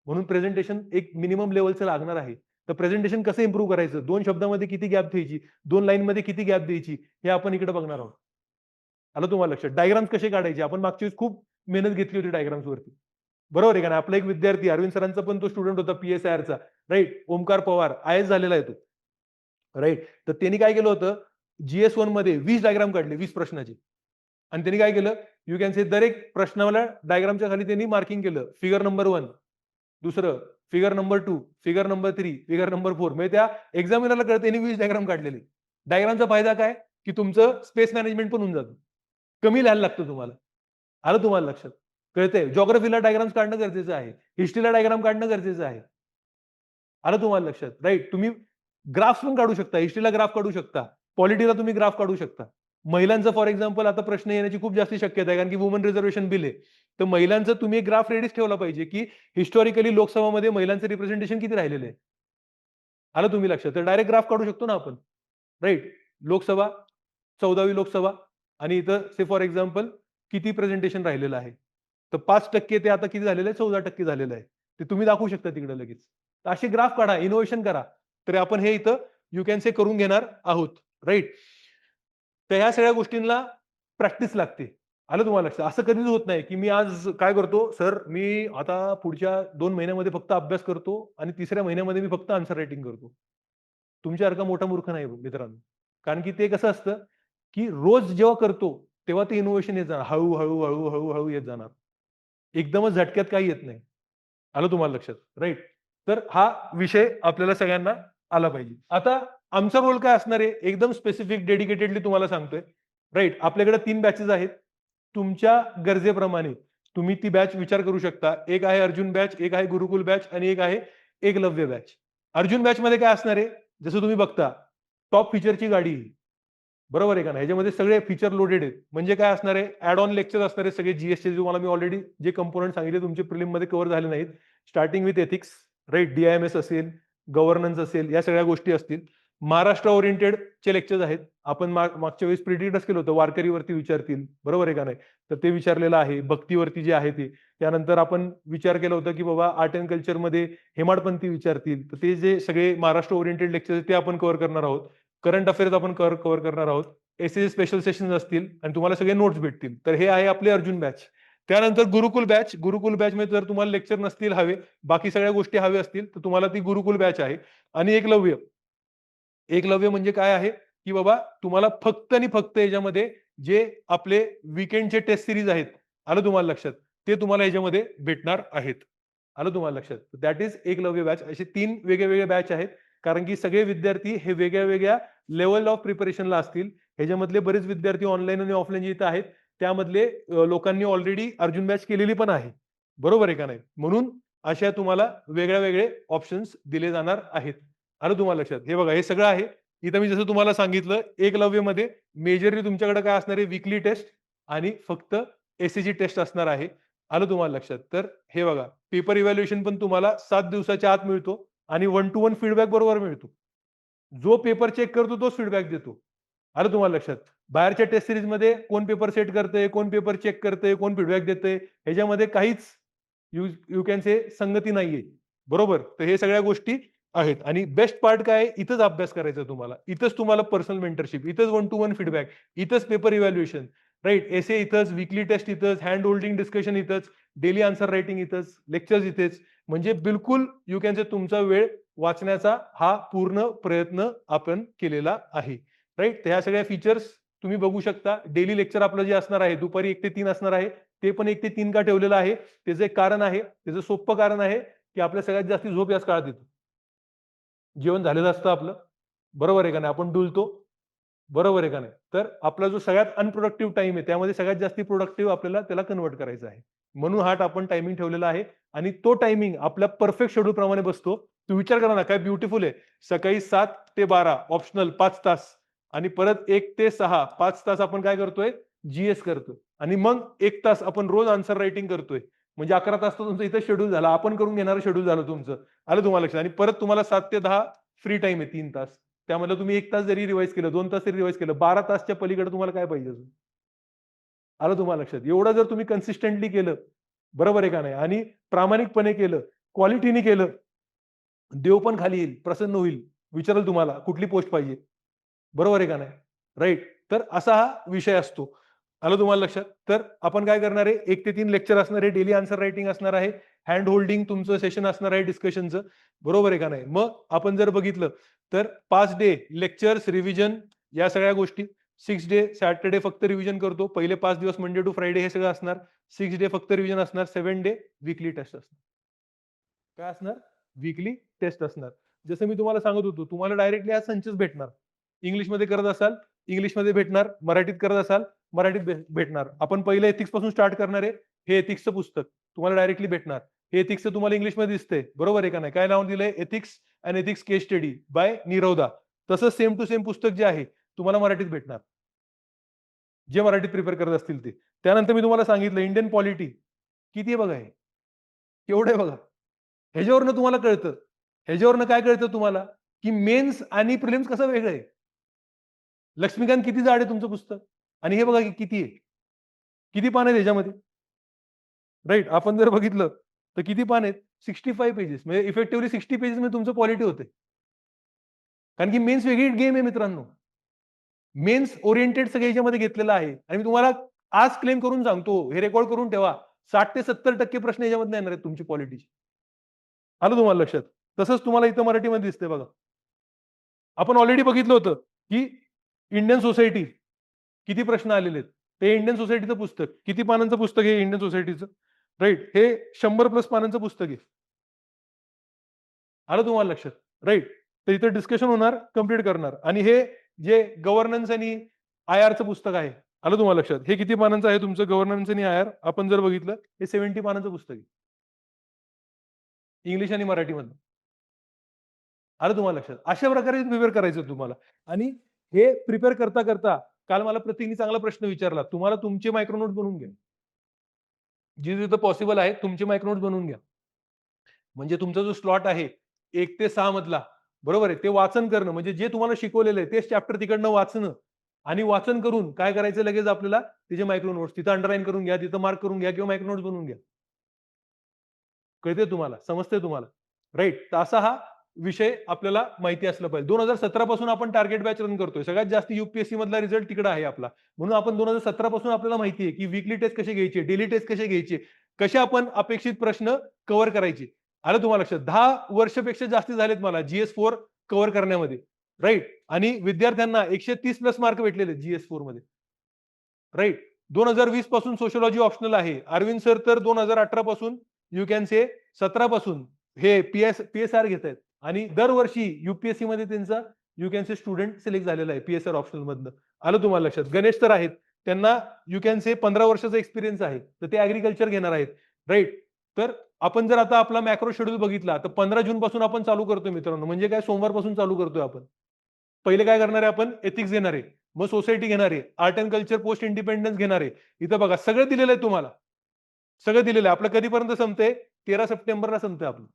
म्हणून प्रेझेंटेशन एक मिनिमम लेव्हलचं लागणार आहे. तर प्रेझेंटेशन कसं इम्प्रूव्ह करायचं? 2 शब्दामध्ये किती गॅप द्यायची? 2 लाईनमध्ये किती गॅप द्यायची? हे आपण इकडे बघणार आहोत. आलं तुम्हाला लक्षात? डायग्राम्स कसे काढायचे? आपण मागच्या वेळेस खूप मेहनत घेतली होती डायग्राम्सवरती. बरोबर आहे का नाही? आपला एक विद्यार्थी अरविंद सरांचा पण तो स्टुडंट होता पी-एस-आय-आरचा. राइट? ओमकार पवार आय-एस झालेला आहे तो. राइट? तर त्यांनी काय केलं होतं, जी-एस-1 मध्ये 20 डायग्राम काढले 20 प्रश्नाचे. आणि त्यांनी काय केलं, यू कॅन से दर एक प्रश्नाला डायग्रामच्या खाली त्यांनी मार्किंग केलं. फिगर नंबर 1, दुसरं, figure number 2, figure number 3, figure number 4. म्हणजे त्या एक्झामिनरला कळतं त्यांनी 20 डायग्राम काढलेले. डायग्रामचा फायदा काय? की तुमचं स्पेस मॅनेजमेंट पण होऊन जातं. कमी लिहायला लागतं तुम्हाला. आलं तुम्हाला लक्षात? कळतंय? जिओग्राफीला डायग्राम्स काढणं गरजेचं आहे. हिस्ट्रीला डायग्राम काढणं गरजेचं आहे. आलं तुम्हाला लक्षात? राइट. तुम्ही ग्राफ्स पण काढू शकता. हिस्ट्रीला ग्राफ काढू शकता. पॉलिटीला तुम्ही ग्राफ काढू शकता. महिलांचा फॉर एक्झाम्पल आता प्रश्न येण्याची खूप जास्त शक्यता आहे, कारण की वुमन रिझर्व्हेशन बिल आहे. तर महिलांचं तुम्ही एक ग्राफ रेडीच ठेवला पाहिजे, की हिस्टॉरिकली लोकसभामध्ये महिलांचं रिप्रेझेंटेशन किती राहिलेलं आहे. आलं तुम्ही लक्षात? तर डायरेक्ट ग्राफ काढू शकतो ना आपण. राइट. लोकसभा, 14वी लोकसभा आणि इथं से फॉर एक्झाम्पल किती प्रेझेंटेशन राहिलेलं आहे. तर 5% ते आता किती झालेलं आहे? 14% झालेलं आहे. ते तुम्ही दाखवू शकता तिकडे लगेच. तर असे ग्राफ काढा, इनोव्हेशन करा. तर आपण हे इथं यू कॅन से करून घेणार आहोत. राइट. तर ह्या सगळ्या गोष्टींना प्रॅक्टिस लागते. आलं तुम्हाला लक्षात? असं कधीच होत नाही, की मी आज काय करतो, सर मी आता पुढच्या 2 महिन्यामध्ये फक्त अभ्यास करतो आणि तिसऱ्या महिन्यामध्ये मी फक्त आन्सर रायटिंग करतो. तुमच्यासारखा मोठा मूर्ख नाही मित्रांनो. कारण की ते कसं असतं, की रोज जेव्हा करतो, तेव्हा ते इनोव्हेशन येत जाणार. हळू-हळू, हळू-हळू येत जाणार. एकदमच झटक्यात काही येत नाही. आलं तुम्हाला लक्षात? राइट. तर हा विषय आपल्याला सगळ्यांना आला पाहिजे. आता आमचा रोल काय असणार आहे? एकदम स्पेसिफिक डेडिकेटेडली तुम्हाला सांगतोय. राइट. आपल्याकडे 3 बॅचेस आहेत. तुमच्या गरजेप्रमाणे तुम्ही ती बॅच विचार करू शकता. एक आहे अर्जुन बॅच, एक आहे गुरुकुल बॅच आणि एक आहे एकलव्य बॅच. अर्जुन बॅचमध्ये काय असणार आहे? जसं तुम्ही बघता, टॉप फीचरची गाडी आहे. बरोबर आहे का नाही? ह्याच्यामध्ये सगळे फीचर लोडेड आहेत. म्हणजे काय असणार आहे? ॲड ऑन लेक्चर असणार आहे सगळे जी तुम्हाला मी ऑलरेडी जे कंपोनंट सांगितले तुमचे प्रिलिममध्ये कव्हर झाले नाहीत. Starting with ethics, right, D-I-M-S असेल, गव्हर्नन्स असेल, या सगळ्या गोष्टी असतील. महाराष्ट्र ओरिएंटेडचे लेक्चर्स आहेत. आपण मागच्या वेळेस प्रिडिक्टच केलं होतं, वारकरीवरती विचारतील. बरोबर आहे का नाही? तर ते विचारलेलं आहे. भक्तीवरती जे आहे ते. त्यानंतर आपण विचार केला होता, की बाबा आर्ट अँड कल्चरमध्ये हेमाडपंथी विचारतील. तर ते जे सगळे महाराष्ट्र ओरिएंटेड लेक्चर्स ते आपण कव्हर करणार आहोत. करंट अफेअर्स आपण कव्हर करणार आहोत. एस स्पेशल सेशन्स असतील आणि तुम्हाला सगळे नोट्स भेटतील. तर हे आहे आपले अर्जुन बॅच. त्यानंतर गुरुकुल बॅच. गुरुकुल बॅचमध्ये जर तुम्हाला लेक्चर नसतील हवे, बाकी सगळ्या गोष्टी हव्या असतील, तर तुम्हाला ती गुरुकुल बॅच आहे. आणि एकलव्य. एकलव्य म्हणजे काय आहे, की बाबा तुम्हाला फक्त आणि फक्त याच्यामध्ये जे आपले वीकेंडचे टेस्ट सीरीज आहेत, आलं तुम्हाला लक्षात? ते तुम्हाला याच्यामध्ये भेटणार आहेत. आलं तुम्हाला लक्षात? That is Eklavya batch. असे 3 वेगळे-वेगळे बॅच आहेत. कारण की सगळे विद्यार्थी हे वेगळ्या-वेगळ्या लेव्हल ऑफ प्रिपरेशनला असतील. ह्याच्यामधले बरेच विद्यार्थी ऑनलाईन आणि ऑफलाईन जिथं आहेत, त्यामधले लोकांनी ऑलरेडी अर्जुन बॅच केलेली पण आहे. बरोबर आहे का नाही? म्हणून अशा तुम्हाला वेगळे ऑप्शन्स दिले जाणार आहेत. आलं तुम्हाला लक्षात? हे बघा हे सगळं आहे. इथं मी जसं तुम्हाला सांगितलं एकलव्यमध्ये मेजरली तुमच्याकडे काय असणार आहे वीकली टेस्ट आणि फक्त एस टेस्ट असणार आहे. आलं तुम्हाला लक्षात? तर हे बघा पेपर इव्हॅल्युएशन पण तुम्हाला 7 दिवसाच्या आत मिळतो आणि 1 टू 1 फीडबॅक बरोबर मिळतो. जो पेपर चेक करतो तोच फीडबॅक देतो. आलं तुम्हाला लक्षात? बाहेरच्या टेस्ट सीरीजमध्ये कोण पेपर सेट करतंय, कोण पेपर चेक करतंय, कोण फीडबॅक देतंय, ह्याच्यामध्ये काहीच यू यू कॅन से संगती नाहीये. बरोबर? तर हे सगळ्या गोष्टी आहेत आणि बेस्ट पार्ट काय आहे? इथंच अभ्यास करायचा आहे तुम्हाला. इथंच तुम्हाला पर्सनल मेंटरशिप, इथंच 1 टू 1 फीडबॅक, इथंच पेपर इव्हॅल्युएशन, राइट? एसे इथंच, वीकली टेस्ट इथंच, हँड होल्डिंग डिस्कशन इथंच, डेली आन्सर रायटिंग इथंच, लेक्चर्स इथेच. म्हणजे बिलकुल यू कॅन से तुमचा वेळ वाचण्याचा हा पूर्ण प्रयत्न आपण केलेला आहे. राइट? तर ह्या सगळ्या फीचर्स तुम्ही बघू शकता. डेली लेक्चर आपलं जे असणार आहे, दुपारी 1 ते 3 असणार आहे. ते पण 1 ते 3 का ठेवलेलं आहे? त्याचं एक कारण आहे. त्याचं सोप्पं कारण आहे, की आपल्याला सगळ्यात जास्त झोप याच काळात येते. जेवण झालेलं असतं आपलं. बरोबर आहे का नाही? आपण डुलतो. बरोबर आहे का नाही? तर आपला जो सगळ्यात अनप्रोडक्टिव्ह टाईम आहे, त्यामध्ये सगळ्यात जास्त प्रोडक्टिव्ह आपल्याला त्याला कन्व्हर्ट करायचं आहे. म्हणून हा आपण टायमिंग ठेवलेला आहे आणि तो टायमिंग आपल्या परफेक्ट शेड्यूल प्रमाणे बसतो. तुम्ही विचार करा ना, काय ब्युटिफुल आहे. सकाळी 7 ते 12 ऑप्शनल 5 तास आणि परत 1 ते 6 5 तास आपण काय करतोय? जी करतोय आणि मग 1 तास आपण रोज आन्सर रायटिंग करतोय. म्हणजे 11 तास तर तुमचं इथं शेड्यूल झालं. आपण करून घेणारं शेड्यूल झालं तुमचं. आलं तुम्हाला लक्षात? आणि परत तुम्हाला 7 ते 10 फ्री टाईम आहे 3 तास. त्यामधलं तुम्ही 1 तास जरी रिवाईज केलं, 2 तास जरी रिवाईज केलं, 12 तासच्या पलीकडे तुम्हाला काय पाहिजे अजून? आलं तुम्हाला लक्षात? एवढं जर तुम्ही कन्सिस्टंटली केलं, बरोबर आहे का नाही? आणि प्रामाणिकपणे केलं, क्वालिटीने केलं, देव पण खाली येईल, प्रसन्न होईल. विचारेल तुम्हाला कुठली पोस्ट पाहिजे. बरोबर आहे का नाही? राइट. तर असा हा विषय असतो. आलं तुम्हाला लक्षात? तर आपण काय करणार आहे 1 ते 3 लेक्चर असणार आहे, डेली आन्सर रायटिंग असणार आहे, हँड होल्डिंग तुमचं सेशन असणार आहे डिस्कशनचं. बरोबर आहे का नाही? मग आपण जर बघितलं तर 5 डे लेक्चर्स, रिव्हिजन या सगळ्या गोष्टी. 6 डे सॅटरडे फक्त रिव्हिजन करतो. पहिले 5 दिवस मंडे टू फ्रायडे हे सगळं असणार. 6 डे फक्त रिव्हिजन असणार. 7 डे वीकली टेस्ट असणार. काय असणार? वीकली टेस्ट असणार. जसं मी तुम्हाला सांगत होतो, तुम्हाला डायरेक्टली हा संचच भेटणार. इंग्लिशमध्ये करत असाल, इंग्लिशमध्ये भेटणार. मराठीत करत असाल, मराठीत भेटणार. आपण पहिलं एथिक्स पासून स्टार्ट करणार आहे. हे एथिक्सचं पुस्तक तुम्हाला डायरेक्टली भेटणार. हे एथिक्सचं तुम्हाला इंग्लिशमध्ये दिसतंय, बरोबर आहे का नाही? काय नाव दिलंय? Ethics and ethics case study bye Nirav दा. तसंच सेम टू सेम पुस्तक जे आहे तुम्हाला मराठीत भेटणार, जे मराठीत प्रिपेअर करत असतील ते. त्यानंतर मी तुम्हाला सांगितलं इंडियन पॉलिटी किती आहे बघा हे. केवढं आहे बघा. ह्याच्यावरनं तुम्हाला कळतं. ह्याच्यावरनं काय कळतं तुम्हाला, की मेन्स आणि प्रिलिम्स कसं वेगळं आहे. लक्ष्मीकांत किती जाड आहे तुमचं पुस्तक आणि हे बघा की किती आहे. किती पान आहेत ह्याच्यामध्ये? राइट. आपण जर बघितलं तर किती पान आहेत? 65 पेजेस म्हणजे इफेक्टिव्हली 60 पेजेस मध्ये तुमचं पॉलिटी होते. कारण की मेन्स वेगळी गेम आहे मित्रांनो. मेन्स ओरिएंटेड सगळं याच्यामध्ये घेतलेलं आहे आणि मी तुम्हाला आज क्लेम करून सांगतो, हे रेकॉर्ड करून ठेवा. 60 ते 70% प्रश्न याच्यामधनं येणार आहेत तुमची पॉलिटीचे. आलं तुम्हाला लक्षात? तसंच तुम्हाला इथं मराठीमध्ये दिसतंय बघा. आपण ऑलरेडी बघितलं होतं, की इंडियन सोसायटी किती प्रश्न आलेले आहेत. ते इंडियन सोसायटीचं पुस्तक. किती पानांचं पुस्तक आहे इंडियन सोसायटीचं? राइट. हे 100 प्लस पानांचं पुस्तक आहे. आलं तुम्हाला लक्षात? राइट. तर इथं डिस्कशन होणार, कंप्लीट करणार आणि हे जे गव्हर्नन्स आणि आय-आरचं पुस्तक आहे. आलं तुम्हाला लक्षात? हे किती पानांचं आहे तुमचं गव्हर्नन्स आणि आय-आर? आपण जर बघितलं हे 70 पानांचं पुस्तक आहे. इंग्लिश आणि मराठीमधनं. आलं तुम्हाला लक्षात? अशा प्रकारे प्रिपेअर करायचं तुम्हाला आणि हे प्रिपेअर करता काल मला प्रतीकने चांगला प्रश्न विचारला. तुम्हाला तुमचे मायक्रो नोट्स बनवून घ्या. जिथं पॉसिबल आहे तुमचे मायक्रो नोट्स बनवून घ्या. म्हणजे तुमचा जो स्लॉट आहे 1 ते 6 मधला, बरोबर आहे, ते वाचन करणं म्हणजे जे तुम्हाला शिकवलेलं आहे तेच चॅप्टर तिकडनं वाचणं आणि वाचन करून काय करायचं लगेच आपल्याला त्याचे मायक्रो नोट्स तिथं अंडरलाईन करून घ्या, तिथं मार्क करून घ्या किंवा मायक्रो नोट्स बनवून घ्या. कळतंय तुम्हाला? समजतंय तुम्हाला? राइट. तर असा हा विषय आपल्याला माहिती असलं पाहिजे. 2017 पासून आपण टार्गेट बॅच रन करतोय. सगळ्यात जास्त युपीएससी मधला रिझल्ट तिकडे आहे आपला. म्हणून आपण 2017 पासून आपल्याला माहिती आहे, की वीकली टेस्ट कसे घ्यायचे, डेली टेस्ट कसे घ्यायचे, कसे आपण अपेक्षित प्रश्न कव्हर करायचे. आलं तुम्हाला लक्षात? 10 वर्षापेक्षा जास्त झालेत मला GS4 कव्हर करण्यामध्ये. राइट. आणि विद्यार्थ्यांना 130 प्लस मार्क भेटलेले GS4 मध्ये. राइट. 2020 पासून सोशिओलॉजी ऑप्शनल आहे. अरविंद सर तर 2018 पासून यू कॅन से 17 पासून हे पीएसआर घेत आहेत आणि दरवर्षी युपीएससी मध्ये त्यांचा you can say student select झालेला आहे पीएसआर ऑप्शनल मधनं. आलं तुम्हाला लक्षात? गणेश सर आहेत. त्यांना यू कॅन से 15 वर्षाचा एक्सपिरियन्स आहे. तर ते ऍग्रीकल्चर घेणार आहेत. राइट. तर आपण जर आता आपला मॅक्रो शेड्यूल बघितला तर 15 जून पासून आपण चालू करतोय मित्रांनो. म्हणजे काय सोमवारपासून चालू करतोय आपण. पहिले काय करणार आहे आपण? एथिक्स घेणार आहे. मग सोसायटी घेणार आहे. Art and culture post independence घेणार आहे. इथं बघा सगळं दिलेलं आहे तुम्हाला. सगळं दिलेलं आहे. आपलं कधीपर्यंत संपतंय? 13 सप्टेंबरला संपतंय आपलं.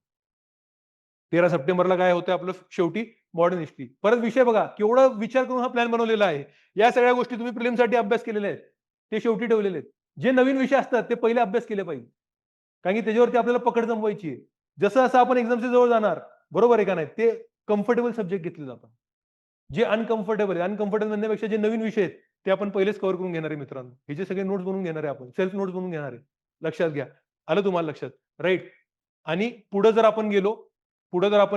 13 सप्टेंबरला काय होतं आपलं शेवटी मॉडर्न हिस्ट्री. परत विषय बघा केवढा विचार करून हा प्लॅन बनवलेला आहे. या सगळ्या गोष्टी तुम्ही प्रिलिमसाठी अभ्यास केलेल्या आहेत. ते शेवटी ठेवलेले आहेत. जे नवीन विषय असतात ते पहिले अभ्यास केले पाहिजे. कारण की त्याच्यावरती आपल्याला पकड जमवायची आहे. जसं आपण एक्झामच्या जवळ जाणार, बरोबर आहे का नाही? ते कम्फर्टेबल सब्जेक्ट घेतले जातात. जे अनकम्फर्टेबल आहे, अनकम्फर्टेबल म्हणण्यापेक्षा जे नवीन विषय आहेत, ते आपण पहिलेच कव्हर करून घेणार आहे मित्रांनो. हे जे सगळे नोट्स बनवून घेणार आहे आपण, सेल्फ नोट्स बनवून घेणार आहे. लक्षात घ्या. आलं तुम्हाला लक्षात? राइट. आणि पुढे जर आपण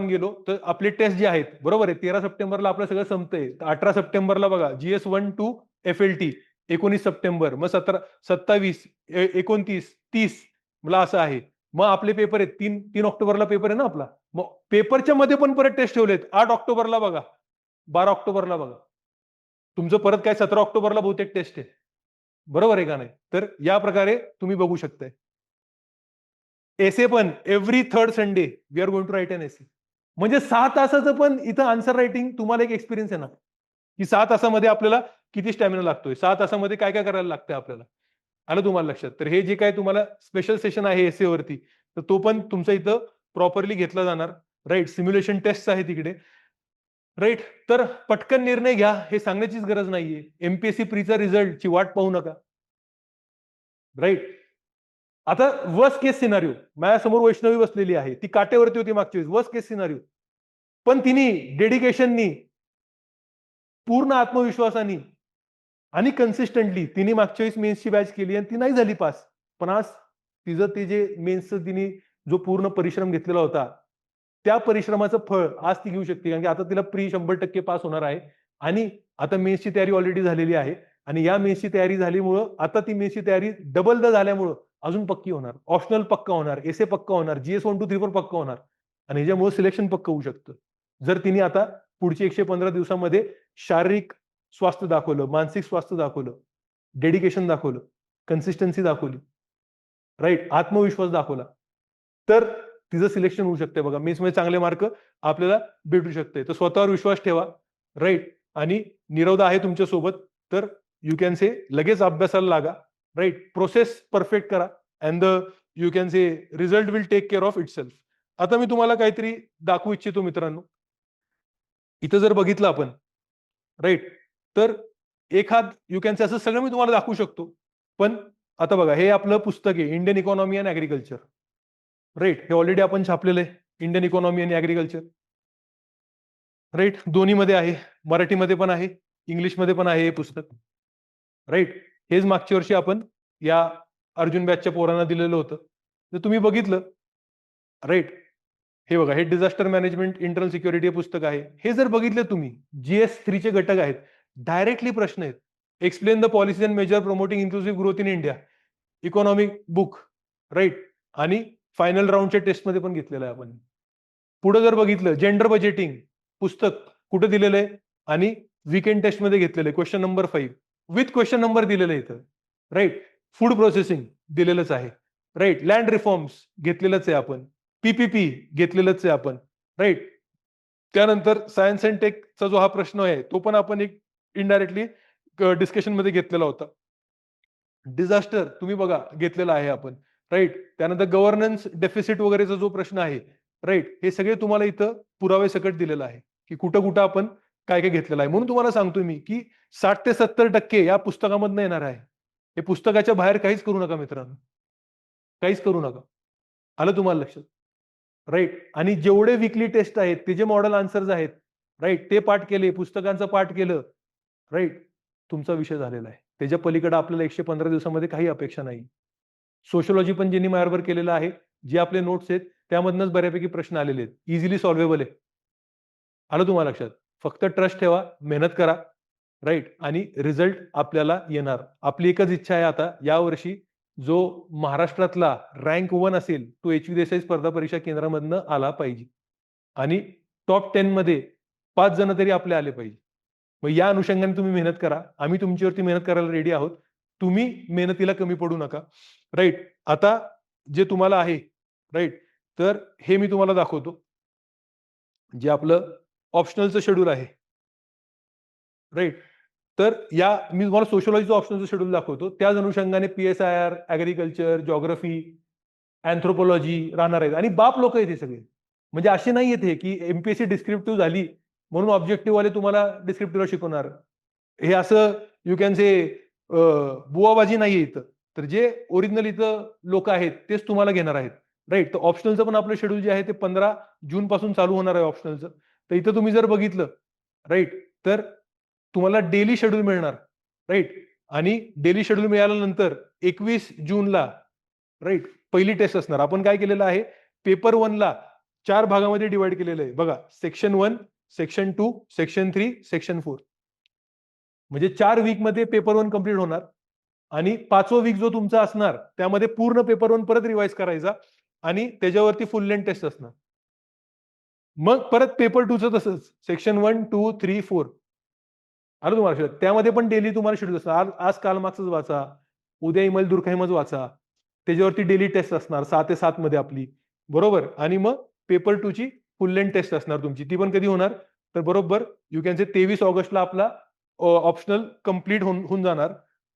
गेलो तर आपले टेस्ट जे आहेत, बरोबर आहे. 13 सप्टेंबरला आपलं सगळं संपतंय. 18 सप्टेंबरला बघा GS1 टू FLT. 19 सप्टेंबर, मग 17, 27, 29, 30 मला असं आहे. मग आपले पेपर आहेत 3 ऑक्टोबरला पेपर आहे ना आपला. मग पेपरच्या मध्ये पण परत टेस्ट ठेवलेत. 8 ऑक्टोबरला बघा. 12 ऑक्टोबरला बघा. तुमचं परत काय 17 ऑक्टोबरला बहुतेक टेस्ट आहे. बरोबर आहे का नाही? तर या प्रकारे तुम्ही बघू शकताय. एसे पण every third Sunday we are going to write an essay. म्हणजे 6 तासाचं पण इथं आन्सर रायटिंग तुम्हाला एक एक्सपिरियन्स आहे ना, की 6 तासामध्ये आपल्याला किती स्टॅमिना लागतोय, 6 तासामध्ये काय-काय करायला लागतंय आपल्याला. आलं तुम्हाला लक्षात? तर हे जे काही तुम्हाला स्पेशल सेशन आहे एसे वरती, तर तो पण तुमचा इथं प्रॉपरली घेतला जाणार. राइट. सिम्युलेशन टेस्ट आहे तिकडे. राइट. तर पटकन निर्णय घ्या हे सांगण्याचीच गरज नाहीये. एमपीएससी प्रीचा रिझल्टची वाट पाहू नका. राइट. आता वर्स्ट केस सिनारिओ माझ्यासमोर वैष्णवी बसलेली आहे. ती काटेवरती होती मागच्या वेळेस. वर्स्ट केस सिनारिओ. पण तिने डेडिकेशननी, पूर्ण आत्मविश्वासाने आणि कन्सिस्टंटली तिने मागच्या वेळेस मेन्सची बॅच केली आणि ती नाही झाली पास. पण आज तिचं ते जे मेन्सचं तिने जो पूर्ण परिश्रम घेतलेला होता, त्या परिश्रमाचं फळ आज ती घेऊ शकते. कारण की आता तिला प्री 100% पास होणार आहे आणि आता मेन्सची तयारी ऑलरेडी झालेली आहे आणि या मेन्सची तयारी झाल्यामुळं आता ती मेन्सची तयारी डबल झाल्यामुळं अजून पक्की होणार. ऑप्शनल पक्का होणार, एसे पक्का होणार, GS1 2 3 4 पक्का होणार आणि ह्याच्यामुळे सिलेक्शन पक्का होऊ शकतं. जर तिने आता पुढची 115 दिवसामध्ये शारीरिक स्वास्थ्य दाखवलं, मानसिक स्वास्थ्य दाखवलं, डेडिकेशन दाखवलं, कन्सिस्टन्सी दाखवली, राईट, आत्मविश्वास दाखवला, तर तिचं सिलेक्शन होऊ शकते. बघा, मेन्समध्ये चांगले मार्क आपल्याला भेटू शकते. तर स्वतःवर विश्वास ठेवा, राईट, आणि निरवदा आहे तुमच्या सोबत, तर यू कॅन से लगेच अभ्यासाला लागा, राईट, प्रोसेस परफेक्ट करा and the you can say result will take care of itself. आता मी तुम्हाला काहीतरी दाखवू इच्छितो मित्रांनो. इथं जर बघितलं आपण, राईट, तर एखाद यू कॅन से असं सगळं मी तुम्हाला दाखवू शकतो. पण आता बघा, हे आपलं पुस्तक आहे, Indian economy and agriculture, right, हे ऑलरेडी आपण छापलेलं आहे, इंडियन इकॉनॉमी आणि ऍग्रिकल्चर, राईट, दोन्हीमध्ये आहे, मराठीमध्ये पण आहे, इंग्लिशमध्ये पण आहे हे पुस्तक, राईट. हेच मागच्या वर्षी आपण या अर्जुन बॅचच्या पोरांना दिलेलं होतं. तर तुम्ही बघितलं, राईट, हे बघा, हे डिझास्टर मॅनेजमेंट इंटरनल सिक्युरिटी हे पुस्तक आहे. हे जर बघितलं तुम्ही, GS3 चे घटक आहेत, डायरेक्टली प्रश्न आहेत. Explain the policies and major promoting inclusive growth in India, economic book, right, आणि फायनल राऊंडच्या टेस्टमध्ये पण घेतलेलं आहे आपण. पुढे जर बघितलं, जेंडर बजेटिंग पुस्तक कुठे दिलेलं आहे आणि वीकेंड टेस्टमध्ये घेतलेलं आहे, question number 5 with question number दिलेलं आहे इथं, राईट. फूड प्रोसेसिंग दिलेलंच आहे, राईट. लँड रिफॉर्म्स घेतलेलंच आहे आपण, PPP घेतलेलंच आहे आपण, राईट. त्यानंतर सायन्स अँड टेकचा जो हा प्रश्न आहे, तो पण आपण एक इनडायरेक्टली डिस्कशन मध्ये घेतलेला होता. डिझास्टर तुम्ही बघा घेतलेला आहे आपण, राईट. त्यानंतर गव्हर्नन्स डेफिसिट वगैरेचा जो प्रश्न आहे, राईट, हे सगळे तुम्हाला इथं पुरावे सकट दिलेलं आहे की कुठं कुठं आपण काय काय घेतलेलं आहे. म्हणून तुम्हाला सांगतोय मी की 60 ते 70% या पुस्तकामधनं येणार आहे. हे पुस्तकाच्या बाहेर काहीच करू नका मित्रांनो, काहीच करू नका. आलं तुम्हाला लक्षात, राईट. आणि जेवढे वीकली टेस्ट आहेत, ते जे मॉडेल आन्सर्स आहेत, राईट, ते पाठ केले, पुस्तकांचं पाठ केलं, राईट, तुमचा विषय झालेला आहे. त्याच्या पलीकडे आपल्याला 115 दिवसामध्ये काही अपेक्षा नाही. सोशिओलॉजी पण ज्यांनी माझ्याबरोबर केलेलं आहे, जे आपले नोट्स आहेत त्यामधनच बऱ्यापैकी प्रश्न आलेले आहेत, इझिली सॉल्व्हेबल आहे. आलं तुम्हाला लक्षात. फक्त ट्रस्ट ठेवा, मेहनत करा, राईट, आणि रिझल्ट आपल्याला येणार. आपली एकच इच्छा आहे आता, यावर्षी जो महाराष्ट्रातला रँक 1 असेल, तो HV देसाई स्पर्धा परीक्षा केंद्रामधनं आला पाहिजे आणि टॉप 10 मध्ये 5 जण तरी आपले आले पाहिजे. मग या अनुषंगाने तुम्ही मेहनत करा. आम्ही तुमच्यावरती मेहनत करायला रेडी आहोत. तुम्ही मेहनतीला कमी पडू नका, राईट. आता जे तुम्हाला आहे, राईट, तर हे मी तुम्हाला दाखवतो, जे आपलं ऑप्शनलचं शेड्यूल आहे, राईट. तर या मी तुम्हाला सोशिओलॉजीचं ऑप्शनलचं शेड्यूल दाखवतो. त्याच अनुषंगाने PSIR, ऍग्रिकल्चर, जिओग्राफी, अँथ्रोपॉलॉजी राहणार आहेत आणि बाप लोक आहेत हे सगळे. म्हणजे असे नाही आहेत हे की MPSC डिस्क्रिप्टिव्ह झाली म्हणून ऑब्जेक्टिव्ह वाले तुम्हाला डिस्क्रिप्टिव्हला शिकवणार. हे असं यू कॅन से बुवाबाजी नाहीये इथं. तर जे ओरिजिनल इथं लोक आहेत तेच तुम्हाला घेणार आहेत, राईट. तर ऑप्शनलचं पण आपलं शेड्यूल जे आहे ते 15 जून पासून चालू होणार आहे ऑप्शनलचं. तर इथं तुम्ही जर बघितलं, राईट, तर तुम्हाला डेली शेड्यूल मिळणार, राईट. आणि डेली शेड्यूल मिळाल्यानंतर 21 जूनला, राईट, पहिली टेस्ट असणार. आपण काय केलेलं आहे, पेपर 1 ला 4 भागामध्ये डिवाइड केलेलं आहे. बघा, सेक्शन 1, सेक्शन 2, सेक्शन 3, सेक्शन 4. म्हणजे 4 वीक मध्ये पेपर 1 कंप्लीट होणार आणि 5वं वीक जो तुमचा असणार त्यामध्ये पूर्ण पेपर 1 परत रिवाइज करायचा आणि त्याच्यावरती फुल लेंथ टेस्ट असणार. मग परत पेपर 2 चं तसंच, सेक्शन 1, 2, 3, 4. आलं तुम्हाला लक्षात. त्यामध्ये पण डेली तुम्हाला शेड्यूल असणार. आज काल मार्क्सच वाचा, उद्या इमेल दुर्खैमच वाचा. त्याच्यावरती डेली टेस्ट असणार 6 ते 7 मध्ये आपली, बरोबर. आणि मग पेपर 2 ची फुल लेंथ टेस्ट असणार तुमची. ती पण कधी होणार, तर बरोबर यू कॅन से 23 ऑगस्टला आपला ऑप्शनल कंप्लीट होऊन जाणार,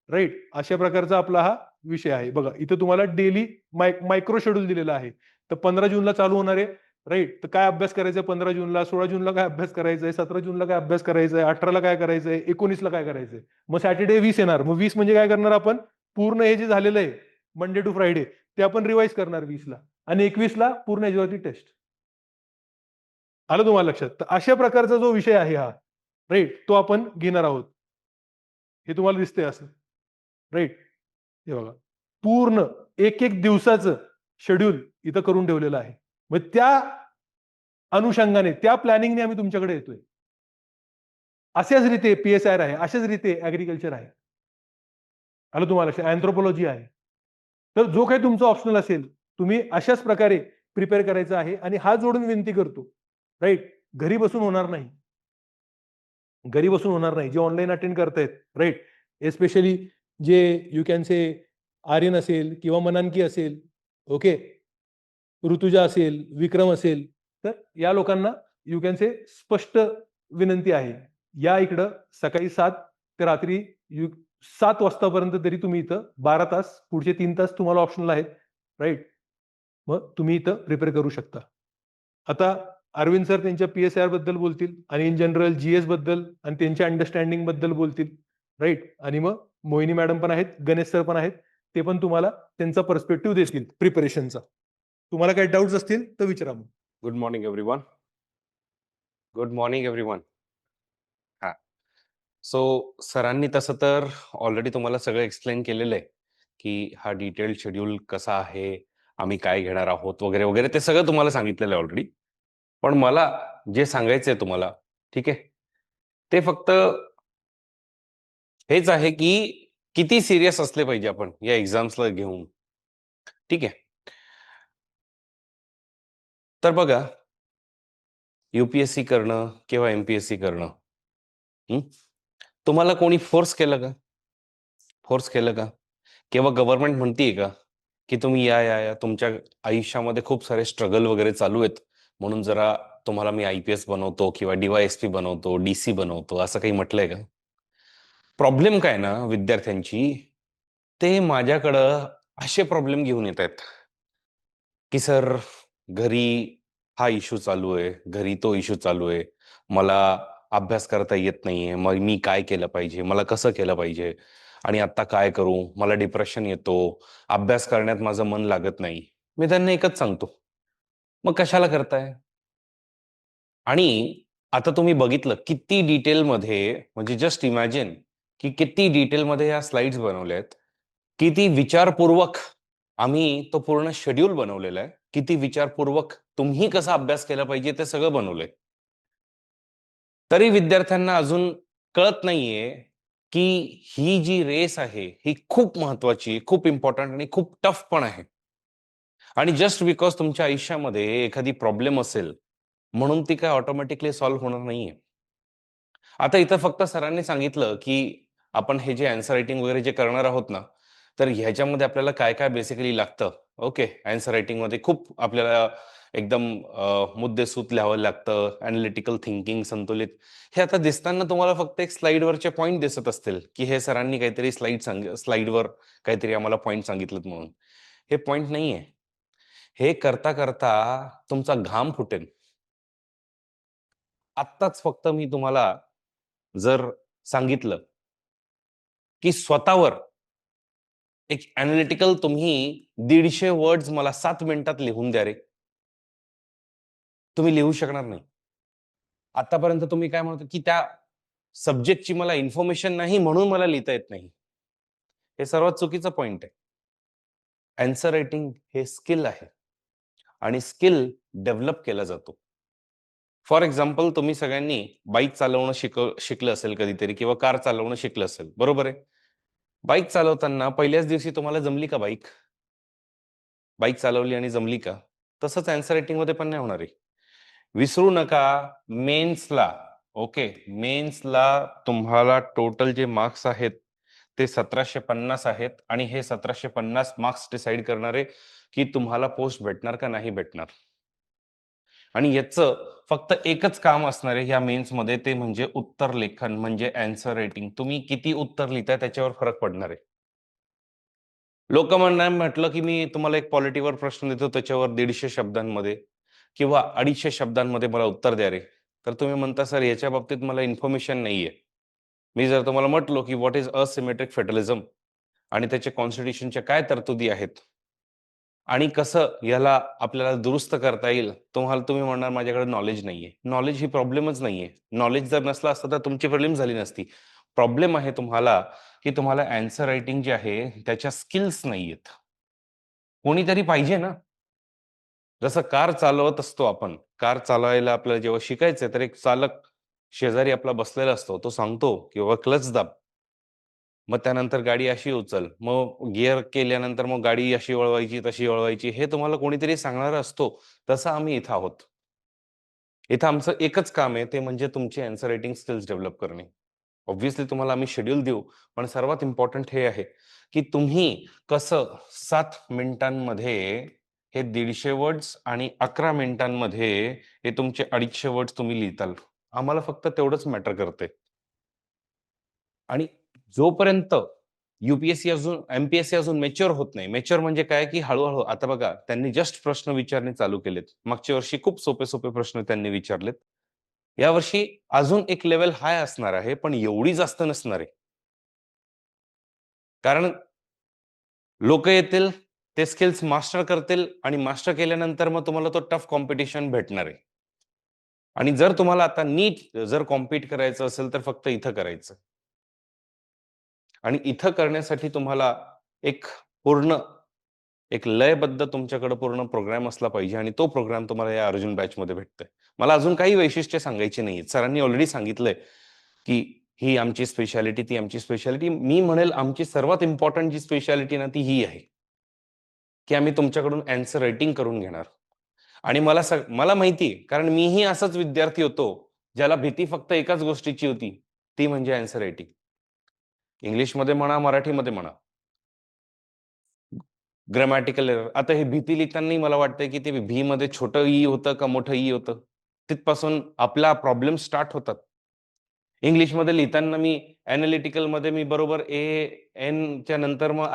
राईट. अशा प्रकारचा आपला हा विषय आहे. बघा, इथं तुम्हाला डेली मायक्रो शेड्यूल दिलेला आहे. तर 15 जूनला चालू होणार आहे, राईट. तर काय अभ्यास करायचा आहे 15 जूनला, 16 जूनला काय अभ्यास करायचा आहे, 17 जूनला काय अभ्यास करायचा आहे, 18ला काय करायचं आहे, 19ला काय करायचंय. मग सॅटर्डे 20 येणार. मग 20 म्हणजे काय करणार आपण, पूर्ण हे जे झालेलं आहे मंडे टू फ्रायडे ते आपण रिवाइज करणार 20ला आणि 21ला पूर्ण याच्यावरती टेस्ट. आलं तुम्हाला लक्षात. तर अशा प्रकारचा जो विषय आहे हा, राईट, तो आपण घेणार आहोत. हे तुम्हाला दिसतंय असं, राईट. हे बघा, पूर्ण एक एक दिवसाचं शेड्यूल इथं करून ठेवलेलं आहे. मग त्या अनुषंगाने, त्या प्लॅनिंगने आम्ही तुमच्याकडे येतोय. अशाच रीते PSIR आहे, अशाच रीते ऍग्रिकल्चर आहे. आलं तुम्हाला लक्षात. अँथ्रोपॉलॉजी आहे. तर जो काही तुमचा ऑप्शनल असेल, तुम्ही अशाच प्रकारे प्रिपेअर करायचं आहे आणि हात जोडून विनंती करतो, राईट. घरी बसून होणार नाही. घरी बसून होणार नाही. जे ऑनलाईन अटेंड करतायत, राईट, एस्पेशली जे यू कॅन से आर्यन असेल किंवा मनानकी असेल, ओके, ऋतुजा असेल, विक्रम असेल, तर या लोकांना यू कॅन से स्पष्ट विनंती आहे, या इकडं सकाळी 7 ते रात्री 7 वाजतापर्यंत तरी तुम्ही इथं 12 तास, पुढचे 3 तास तुम्हाला ऑप्शनल आहेत, राईट? मग तुम्ही इथं प्रिपेअर करू शकता. आता अरविंद सर त्यांच्या पी-एस-आय-आर बद्दल बोलतील आणि इन जनरल जी-एस बद्दल आणि त्यांच्या अंडरस्टँडिंग बद्दल बोलतील, राईट? आणि मग मोहिनी मॅडम पण आहेत, गणेश सर पण आहेत. ते पण तुम्हाला त्यांचा पर्स्पेक्टिव्ह देतील प्रिपरेशनचा. तुम्हाला काही डाऊट्स असतील तर विचारा मग. Good morning everyone. Good morning everyone. हा, सो सरांनी तसं तर ऑलरेडी तुम्हाला सगळं एक्सप्लेन केलेलं आहे की हा डिटेल्ड शेड्यूल कसा आहे, आम्ही काय घेणार आहोत वगैरे वगैरे, ते सगळं तुम्हाला सांगितलेलं आहे ऑलरेडी. पण मला जे सांगायचंय तुम्हाला, ठीक आहे, ते फक्त हेच आहे की किती सिरियस असले पाहिजे आपण या एक्झाम्सला घेऊन. ठीक आहे, तर बघा, युपीएससी करणं किंवा एमपीएससी करणं, तुम्हाला कोणी फोर्स केलं का? फोर्स केलं का? किंवा गव्हर्नमेंट म्हणतीये का की तुम्ही या तुमच्या आयुष्यामध्ये खूप सारे स्ट्रगल वगैरे चालू आहेत, म्हणून जरा तुम्हाला मी आयपीएस बनवतो किंवा डीवायएसपी बनवतो, डीसी बनवतो, असं काही म्हटलंय का? प्रॉब्लेम काय ना विद्यार्थ्यांची, ते माझ्याकडं असे प्रॉब्लेम घेऊन येत आहेत की सर, घरी हा इश्यू चालू आहे, घरी तो इश्यू चालू आहे, मला अभ्यास करता येत नाहीये, मग मी काय केलं पाहिजे, मला कसं केलं पाहिजे, आणि आता काय करू, मला डिप्रेशन येतो, अभ्यास करण्यात माझं मन लागत नाही. मी त्यांना एकच सांगतो, मग कशाला करताय? आणि आता तुम्ही बघितलं किती डिटेलमध्ये, म्हणजे जस्ट इमॅजिन की किती डिटेलमध्ये या स्लाइड्स बनवल्या आहेत, किती विचारपूर्वक आम्ही तो पूर्ण शेड्यूल बनवलेला आहे, किती विचारपूर्वक तुम्ही कसा अभ्यास केला पाहिजे ते सगळं बनवलंय. तरी विद्यार्थ्यांना अजून कळत नाहीये की ही जी रेस आहे ही खूप महत्वाची, खूप इम्पॉर्टंट आणि खूप टफ पण आहे. आणि जस्ट बिकॉज तुमच्या आयुष्यामध्ये एखादी प्रॉब्लेम असेल म्हणून ती काय ऑटोमॅटिकली सॉल्व्ह होणार नाहीये. आता इथं फक्त सरांनी सांगितलं की आपण हे जे आन्सर रायटिंग वगैरे जे करणार आहोत ना, तर ह्याच्यामध्ये आपल्याला काय काय बेसिकली लागतं. ओके, आन्सर रायटिंग मध्ये खूप आपल्याला एकदम मुद्देसूद लिहावं लागतं, अनालिटिकल थिंकिंग, संतुलित. हे आता दिसताना तुम्हाला फक्त एक स्लाइडवरचे पॉईंट दिसत असतील की हे सरांनी काहीतरी स्लाइडवर काहीतरी आम्हाला पॉईंट सांगितलं म्हणून. हे पॉईंट नाहीये. हे करता करता तुमचा घाम फुटेल. आत्ताच फक्त मी तुम्हाला जर सांगितलं की स्वतःवर एक अनालिटिकल तुम्ही 150 वर्ड्स मला 7 मिनिटात लिहून द्या रे, तुम्ही लिहू शकणार नाही. आतापर्यंत तुम्ही काय म्हणतो की त्या सब्जेक्टची मला इन्फॉर्मेशन नाही म्हणून मला लिहिता येत नाही. हे सर्वात चुकीचं पॉइंट आहे. आन्सर रायटिंग हे स्किल आहे आणि स्किल डेव्हलप केला जातो. फॉर एक्झाम्पल, तुम्ही सगळ्यांनी बाईक चालवणं शिकलं असेल कधीतरी, किंवा कार चालवणं शिकलं असेल, बरोबर आहे? बाईक चालवताना पहिल्याच दिवशी तुम्हाला जमली का बाईक? बाईक चालवली आणि जमली का? तसंच आन्सर रायटिंग मध्ये पण नाही होणार आहे. विसरू नका, मेन्सला, ओके, मेन्सला तुम्हाला टोटल जे मार्क्स आहेत ते 1750 आहेत, आणि हे 1750 मार्क्स डिसाइड करणारे की तुम्हाला पोस्ट भेटणार का नाही भेटणार. आणि याचं फक्त एकच काम असणार आहे ह्या मेन्स मध्ये, ते म्हणजे उत्तर लेखन, म्हणजे आन्सर रायटिंग. तुम्ही किती उत्तर लिहिताय त्याच्यावर फरक पडणार आहे. लोक म्हटलं की मी तुम्हाला एक पॉलिटीवर प्रश्न देतो, त्याच्यावर 150 शब्दांमध्ये किंवा 250 शब्दांमध्ये मला उत्तर द्या रे, तर तुम्ही म्हणता सर याच्या बाबतीत मला इन्फॉर्मेशन नाहीये. मी जर तुम्हाला म्हटलो की व्हॉट इज असिमेट्रिक फेटलिझम आणि त्याच्या कॉन्स्टिट्यूशनच्या काय तरतुदी आहेत आणि कसं याला आपल्याला दुरुस्त करता येईल, तुम्ही म्हणणार माझ्याकडे नॉलेज नाहीये. नॉलेज ही प्रॉब्लेमच नाहीये. नॉलेज जर नसला असता तर तुमची प्रॉब्लेम झाली नसती. प्रॉब्लेम आहे तुम्हाला की तुम्हाला आन्सर रायटिंग जे आहे त्याच्या स्किल्स नाहीयेत. कोणीतरी पाहिजे ना. जसं कार चालवत असतो आपण, कार चालवायला आपल्याला जेव्हा शिकायचंय तर एक चालक शेजारी आपला बसलेला असतो, तो सांगतो की बाबा क्लच दाब, मग त्यानंतर गाडी अशी उचल, मग गिअर केल्यानंतर मग गाडी अशी वळवायची तशी वळवायची, हे तुम्हाला कोणीतरी सांगणारा असतो. तसं आम्ही इथं आहोत. इथं आमचं एकच काम आहे, ते म्हणजे तुमची आन्सर रायटिंग स्किल्स डेव्हलप करणे. ऑब्व्हियसली तुम्हाला आम्ही शेड्यूल देऊ, पण सर्वात इम्पॉर्टंट हे आहे की तुम्ही कसं 7 मिनिटांमध्ये हे 150 वर्ड्स आणि 11 मिनिटांमध्ये हे तुमचे 250 वर्ड्स तुम्ही लिहिताल. आम्हाला फक्त तेवढंच मॅटर करते. आणि जोपर्यंत युपीएससी अजून एमपीएससी अजून मेच्युअर होत नाही. मेच्युअर म्हणजे काय की हळूहळू आता बघा त्यांनी जस्ट प्रश्न विचारणे चालू केलेत. मागच्या वर्षी खूप सोपे सोपे प्रश्न त्यांनी विचारलेत. यावर्षी अजून एक लेवल हाय असणार आहे, पण एवढी जास्त नसणार आहे. कारण लोक येतील, ते स्किल्स मास्टर करतील आणि मास्टर केल्यानंतर मग तुम्हाला तो टफ कॉम्पिटिशन भेटणार आहे. आणि जर तुम्हाला आता नीट जर कॉम्पीट करायचं असेल तर फक्त इथं करायचं. आणि इथं करण्यासाठी तुम्हाला एक पूर्ण एक लयबद्ध तुमच्याकडे पूर्ण प्रोग्राम असला पाहिजे आणि तो प्रोग्राम तुम्हाला या अर्जुन बॅच मध्ये भेटतोय. मला अजून काही वैशिष्ट्य सांगायची नाहीत. सरांनी ऑलरेडी सांगितलंय की ही आमची स्पेशालिटी, ती आमची स्पेशालिटी. मी म्हणेल आमची सर्वात इम्पॉर्टंट जी स्पेशालिटी ना ती ही आहे की आम्ही तुमच्याकडून आन्सर रायटिंग करून घेणार. आणि मला माहिती कारण मीही असाच विद्यार्थी होतो ज्याला भीती फक्त एकाच गोष्टीची होती, ती म्हणजे आन्सर रायटिंग. इंग्लिशमध्ये म्हणा, मराठीमध्ये म्हणा. Grammatical error. आता हे भीती लिहिताना मला वाटतंय की ते भी मध्ये छोटं ई होतं का मोठं ई होतं, तिथपासून आपला प्रॉब्लेम स्टार्ट होतात. इंग्लिशमध्ये लिहिताना मी अॅनालिटिकल मध्ये मी बरोबर ए एन च्या नंतर मग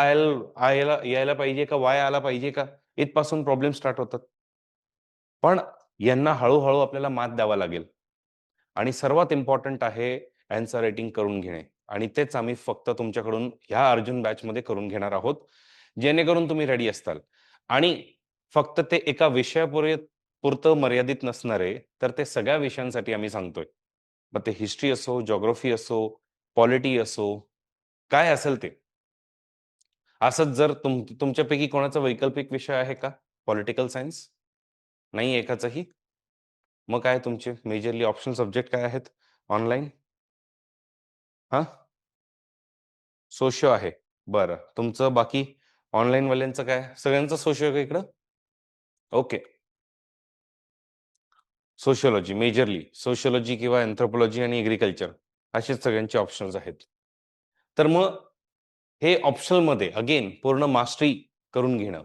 यायला पाहिजे का वाय आला पाहिजे का, इथपासून प्रॉब्लेम स्टार्ट होतात. पण यांना हळूहळू आपल्याला मात द्यावा लागेल. आणि सर्वात इम्पॉर्टंट आहे आन्सर रायटिंग करून घेणे. आणि तेच आम्ही फक्त तुमच्याकडून ह्या अर्जुन बॅच मध्ये करून घेणार आहोत, जेणेकरून तुम्ही रेडी असताल. आणि फक्त ते एका विषयापुरतं मर्यादित नसणार आहे, तर ते सगळ्या विषयांसाठी आम्ही सांगतोय. मग ते हिस्ट्री असो, जॉग्राफी असो, पॉलिटी असो, काय असेल ते. असंच जर तुमच्यापैकी कोणाचा वैकल्पिक विषय आहे का पॉलिटिकल सायन्स? नाही एकाचाही? मग काय तुमचे मेजरली ऑप्शनल सब्जेक्ट काय आहेत ऑनलाईन? हा, सोशियो आहे. बरं, तुमचं बाकी ऑनलाईन वाल्यांचं काय? सगळ्यांचं सोशियो का इकडं? ओके. सोशियोलॉजी मेजरली, सोशियोलॉजी किंवा एन्थ्रोपॉलॉजी आणि एग्रीकल्चर असेच सगळ्यांचे ऑप्शन्स आहेत. तर मग हे ऑप्शनल मध्ये अगेन पूर्ण मास्टरी करून घेणं,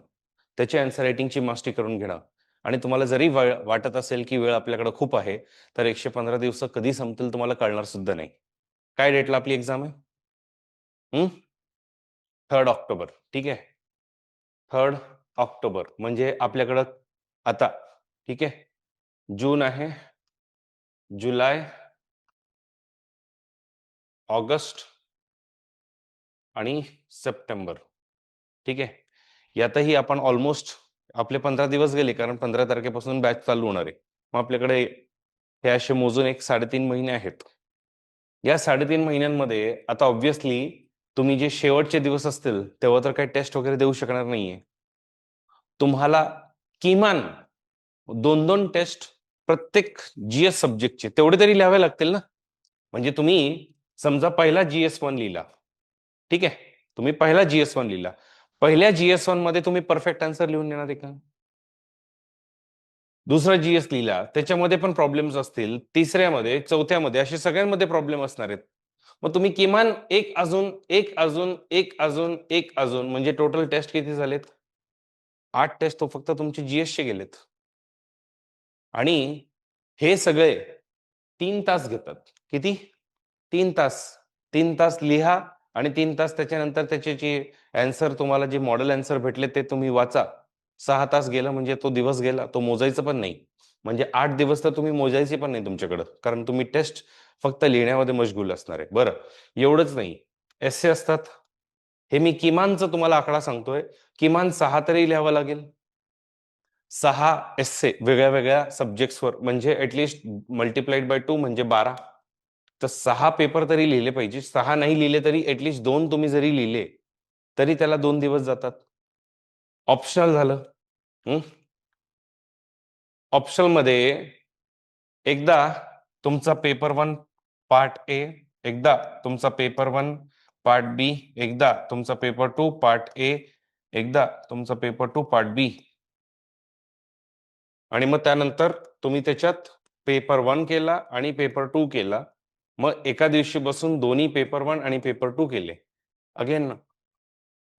त्याची आन्सर रायटिंगची मास्टरी करून घेणं. आणि तुम्हाला जरी वाटत असेल की वेळ आपल्याकडे खूप आहे, तर 115 दिवस कधी संपतील तुम्हाला कळणार सुद्धा नाही. काय डेटला आपली एक्झाम आहे? 3 ऑक्टोबर. ठीक आहे. 3 ऑक्टोबर म्हणजे आपल्याकडं आता ठीक आहे, जून आहे, जुलै, ऑगस्ट आणि सप्टेंबर. ठीक आहे. यातही आपण ऑलमोस्ट आपले 15 दिवस गेले, कारण 15 तारखेपासून बॅच चालू होणार आहे. मग आपल्याकडे हे असे मोजून एक 3.5 महिने आहेत. या 3.5 महिन्यांमध्ये आता ऑब्व्हियसली तुम्ही जे शेवटचे दिवस असतील तेव्हा तर काही टेस्ट वगैरे देऊ शकणार नाहीये. तुम्हाला किमान 2-2 टेस्ट प्रत्येक जीएस सब्जेक्टचे तेवढे तरी लिहावे लागतील ना. म्हणजे तुम्ही समजा पहिला GS1 लिहिला, ठीक आहे, तुम्ही पहिला GS1 लिहिला, पहिल्या GS1 मध्ये तुम्ही परफेक्ट आन्सर लिहून देणार आहे का? दुसरा जीएस लिहिला, त्याच्यामध्ये पण प्रॉब्लेम्स असतील, तिसऱ्यामध्ये, चौथ्यामध्ये असे सगळ्यांमध्ये प्रॉब्लेम असणार आहेत. मग तुम्ही किमान एक अजून म्हणजे टोटल टेस्ट किती झालेत? 8 टेस्ट तो फक्त तुमचे जीएसचे गेलेत. आणि हे सगळे 3 तास घेतात. किती? 3 तास. 3 तास लिहा आणि 3 तास त्याच्यानंतर त्याचे जे आन्सर तुम्हाला जे मॉडेल आन्सर भेटले ते तुम्ही वाचा. 6 तास गेला म्हणजे तो दिवस गेला. तो मोजायचा पण नाही. म्हणजे 8 दिवस तर तुम्ही मोजायचे पण नाही तुमच्याकडं. कारण तुम्ही टेस्ट फक्त लिहिण्यामध्ये मशगूल असणार आहे. बरं, एवढंच नाही. एस्से असतात. हे मी किमानचा तुम्हाला आकडा सांगतोय. किमान 6 तरी लिहावं लागेल. 6 एस्से वेगळ्या-वेगळ्या सब्जेक्ट्सवर म्हणजे ॲटलीस्ट मल्टिप्लाइड बाय 2 म्हणजे 12. तर 6 पेपर तरी लिहिले पाहिजे. 6 नाही लिहिले तरी ॲटलीस्ट 2 तुम्ही जरी लिहिले, तरी त्याला 2 दिवस जातात. ऑप्शनल झालं. ऑप्शनलमध्ये एकदा तुमचा पेपर 1 पार्ट ए, एकदा तुमचा पेपर 1 पार्ट बी, एकदा तुमचा पेपर 2 पार्ट ए, एकदा तुमचा पेपर 2 पार्ट बी. आणि मग त्यानंतर तुम्ही त्याच्यात पेपर 1 केला आणि पेपर 2 केला. मग एका दिवशी बसून दोन्ही पेपर 1 आणि पेपर 2 केले. अगेन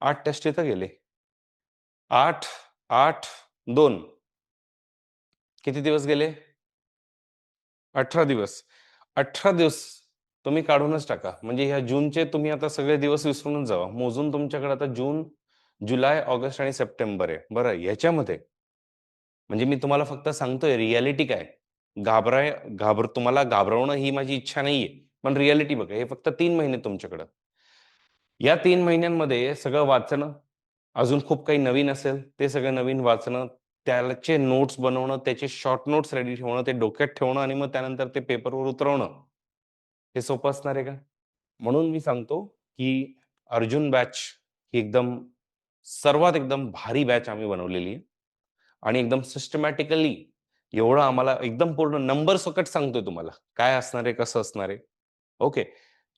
8 टेस्ट इथं गेले. 8, 8, 2 किती दिवस गेले? 18 दिवस. 18 दिवस तुम्ही काढूनच टाका. म्हणजे ह्या जूनचे तुम्ही आता सगळे दिवस विसरूनच जावा. मोजून तुमच्याकडे आता जून, जुलै, ऑगस्ट आणि सप्टेंबर आहे. बरं ह्याच्यामध्ये म्हणजे मी तुम्हाला फक्त सांगतोय रिॲलिटी काय? तुम्हाला घाबरवणं ही माझी इच्छा नाहीये. पण रिॲलिटी बघा, हे फक्त 3 महिने तुमच्याकडं. या 3 महिन्यांमध्ये सगळं वाचणं, अजून खूप काही नवीन असेल, ते सगळं नवीन वाचणं, त्याचे नोट्स बनवणं, त्याचे शॉर्ट नोट्स रेडी ठेवणं, ते डोक्यात ठेवणं आणि मग त्यानंतर ते पेपरवर उतरवणं. हे सोपं असणार आहे का? म्हणून मी सांगतो, की अर्जुन बॅच ही सर्वात एकदम भारी बॅच आम्ही बनवलेली आहे. आणि एकदम सिस्टमॅटिकली एवढं आम्हाला एकदम पूर्ण नंबर सकट सांगतोय तुम्हाला. काय असणार आहे, कसं असणार आहे. ओके.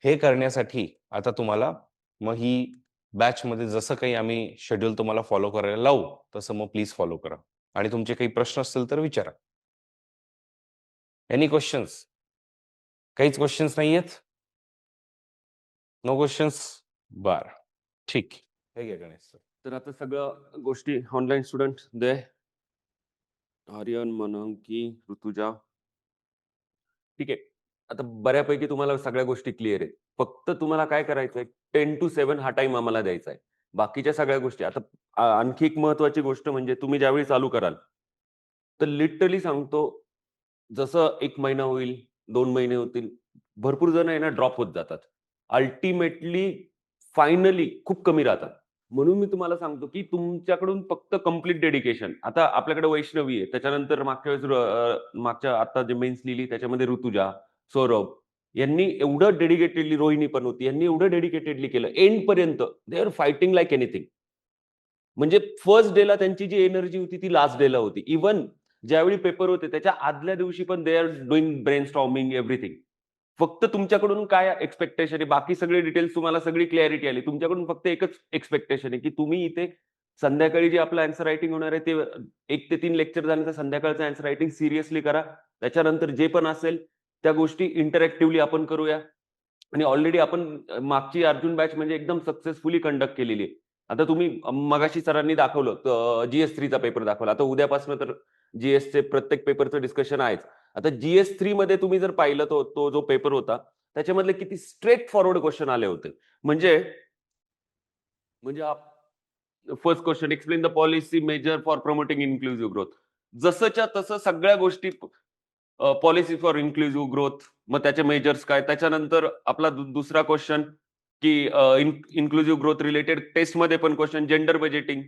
हे करण्यासाठी आता तुम्हाला मग ही बॅचमध्ये जसं काही आम्ही शेड्यूल तुम्हाला फॉलो करायला लावू, तसं मग प्लीज फॉलो करा. आणि तुमचे काही प्रश्न असतील तर विचारा. Any questions? काहीच क्वेश्चन्स नाहीयेत? No questions? बरं. ठीक. हे घ्या गणेश सर. तर आता सगळ्या गोष्टी ऑनलाईन स्टुडंट दे आर्यन, मनंकी, ऋतुजा. ठीक आहे. आता बऱ्यापैकी तुम्हाला सगळ्या गोष्टी क्लिअर आहेत. फक्त तुम्हाला काय करायचंय 10 to 7 हा टाइम आम्हाला द्यायचा आहे. बाकीच्या सगळ्या गोष्टी आता आणखी एक महत्त्वाची गोष्ट म्हणजे तुम्ही ज्यावेळी चालू कराल, तर लिटरली सांगतो जसं 1 महिना होईल, 2 महिने होतील, भरपूर जण आहे ना ड्रॉप होत जातात. अल्टिमेटली फायनली खूप कमी राहतात. म्हणून मी तुम्हाला सांगतो, की तुमच्याकडून फक्त कंप्लीट डेडिकेशन. आता आपल्याकडे वैष्णवी आहे. त्याच्यानंतर मागच्या वेळेस मागच्या आता जे मेन्स लिहिली त्याच्यामध्ये ऋतुजा, सौरभ यांनी एवढं डेडिकेटेडली, रोहिणी पण होती. यांनी एवढं डेडिकेटेडली केलं. एंडपर्यंत they are fighting like anything. म्हणजे फर्स्ट डेला त्यांची जी एनर्जी होती ती लास्ट डेला होती. इव्हन ज्यावेळी पेपर होते त्याच्या आदल्या दिवशी पण they are doing brainstorming everything. फक्त तुमच्याकडून काय एक्स्पेक्टेशन आहे, बाकी सगळे डिटेल्स तुम्हाला सगळी क्लॅरिटी आली. तुमच्याकडून फक्त एकच एक्स्पेक्टेशन आहे, की तुम्ही इथे संध्याकाळी जे आपलं आन्सर रायटिंग होणार आहे, ते 1 ते 3 लेक्चर झाल्यानंतर संध्याकाळचं आन्सर रायटिंग सिरियसली करा. त्याच्यानंतर जे पण असेल त्या गोष्टी इंटरॅक्टिव्हली आपण करूया. आणि ऑलरेडी आपण मागची अर्जुन बॅच म्हणजे एकदम सक्सेसफुली कंडक्ट केलेली आहे. आता तुम्ही मगाशी सरांनी दाखवलं GS3 चा पेपर दाखवला. आता उद्यापासून तर GSचे प्रत्येक पेपरचं डिस्कशन आहेच. आता GS3 मध्ये तुम्ही जर पाहिलं तो जो पेपर होता, त्याच्यामधले किती स्ट्रेट फॉरवर्ड क्वेश्चन आले होते. म्हणजे first question, explain the policy major for promoting inclusive growth. जसंच्या तसं सगळ्या गोष्टी पॉलिसी फॉर इन्क्लुझिव्ह ग्रोथ, मग त्याचे मेजर्स काय. त्याच्यानंतर आपला दुसरा क्वेश्चन की इन्क्लुझिव्ह ग्रोथ रिलेटेड टेस्टमध्ये पण क्वेश्चन जेंडर बजेटिंग,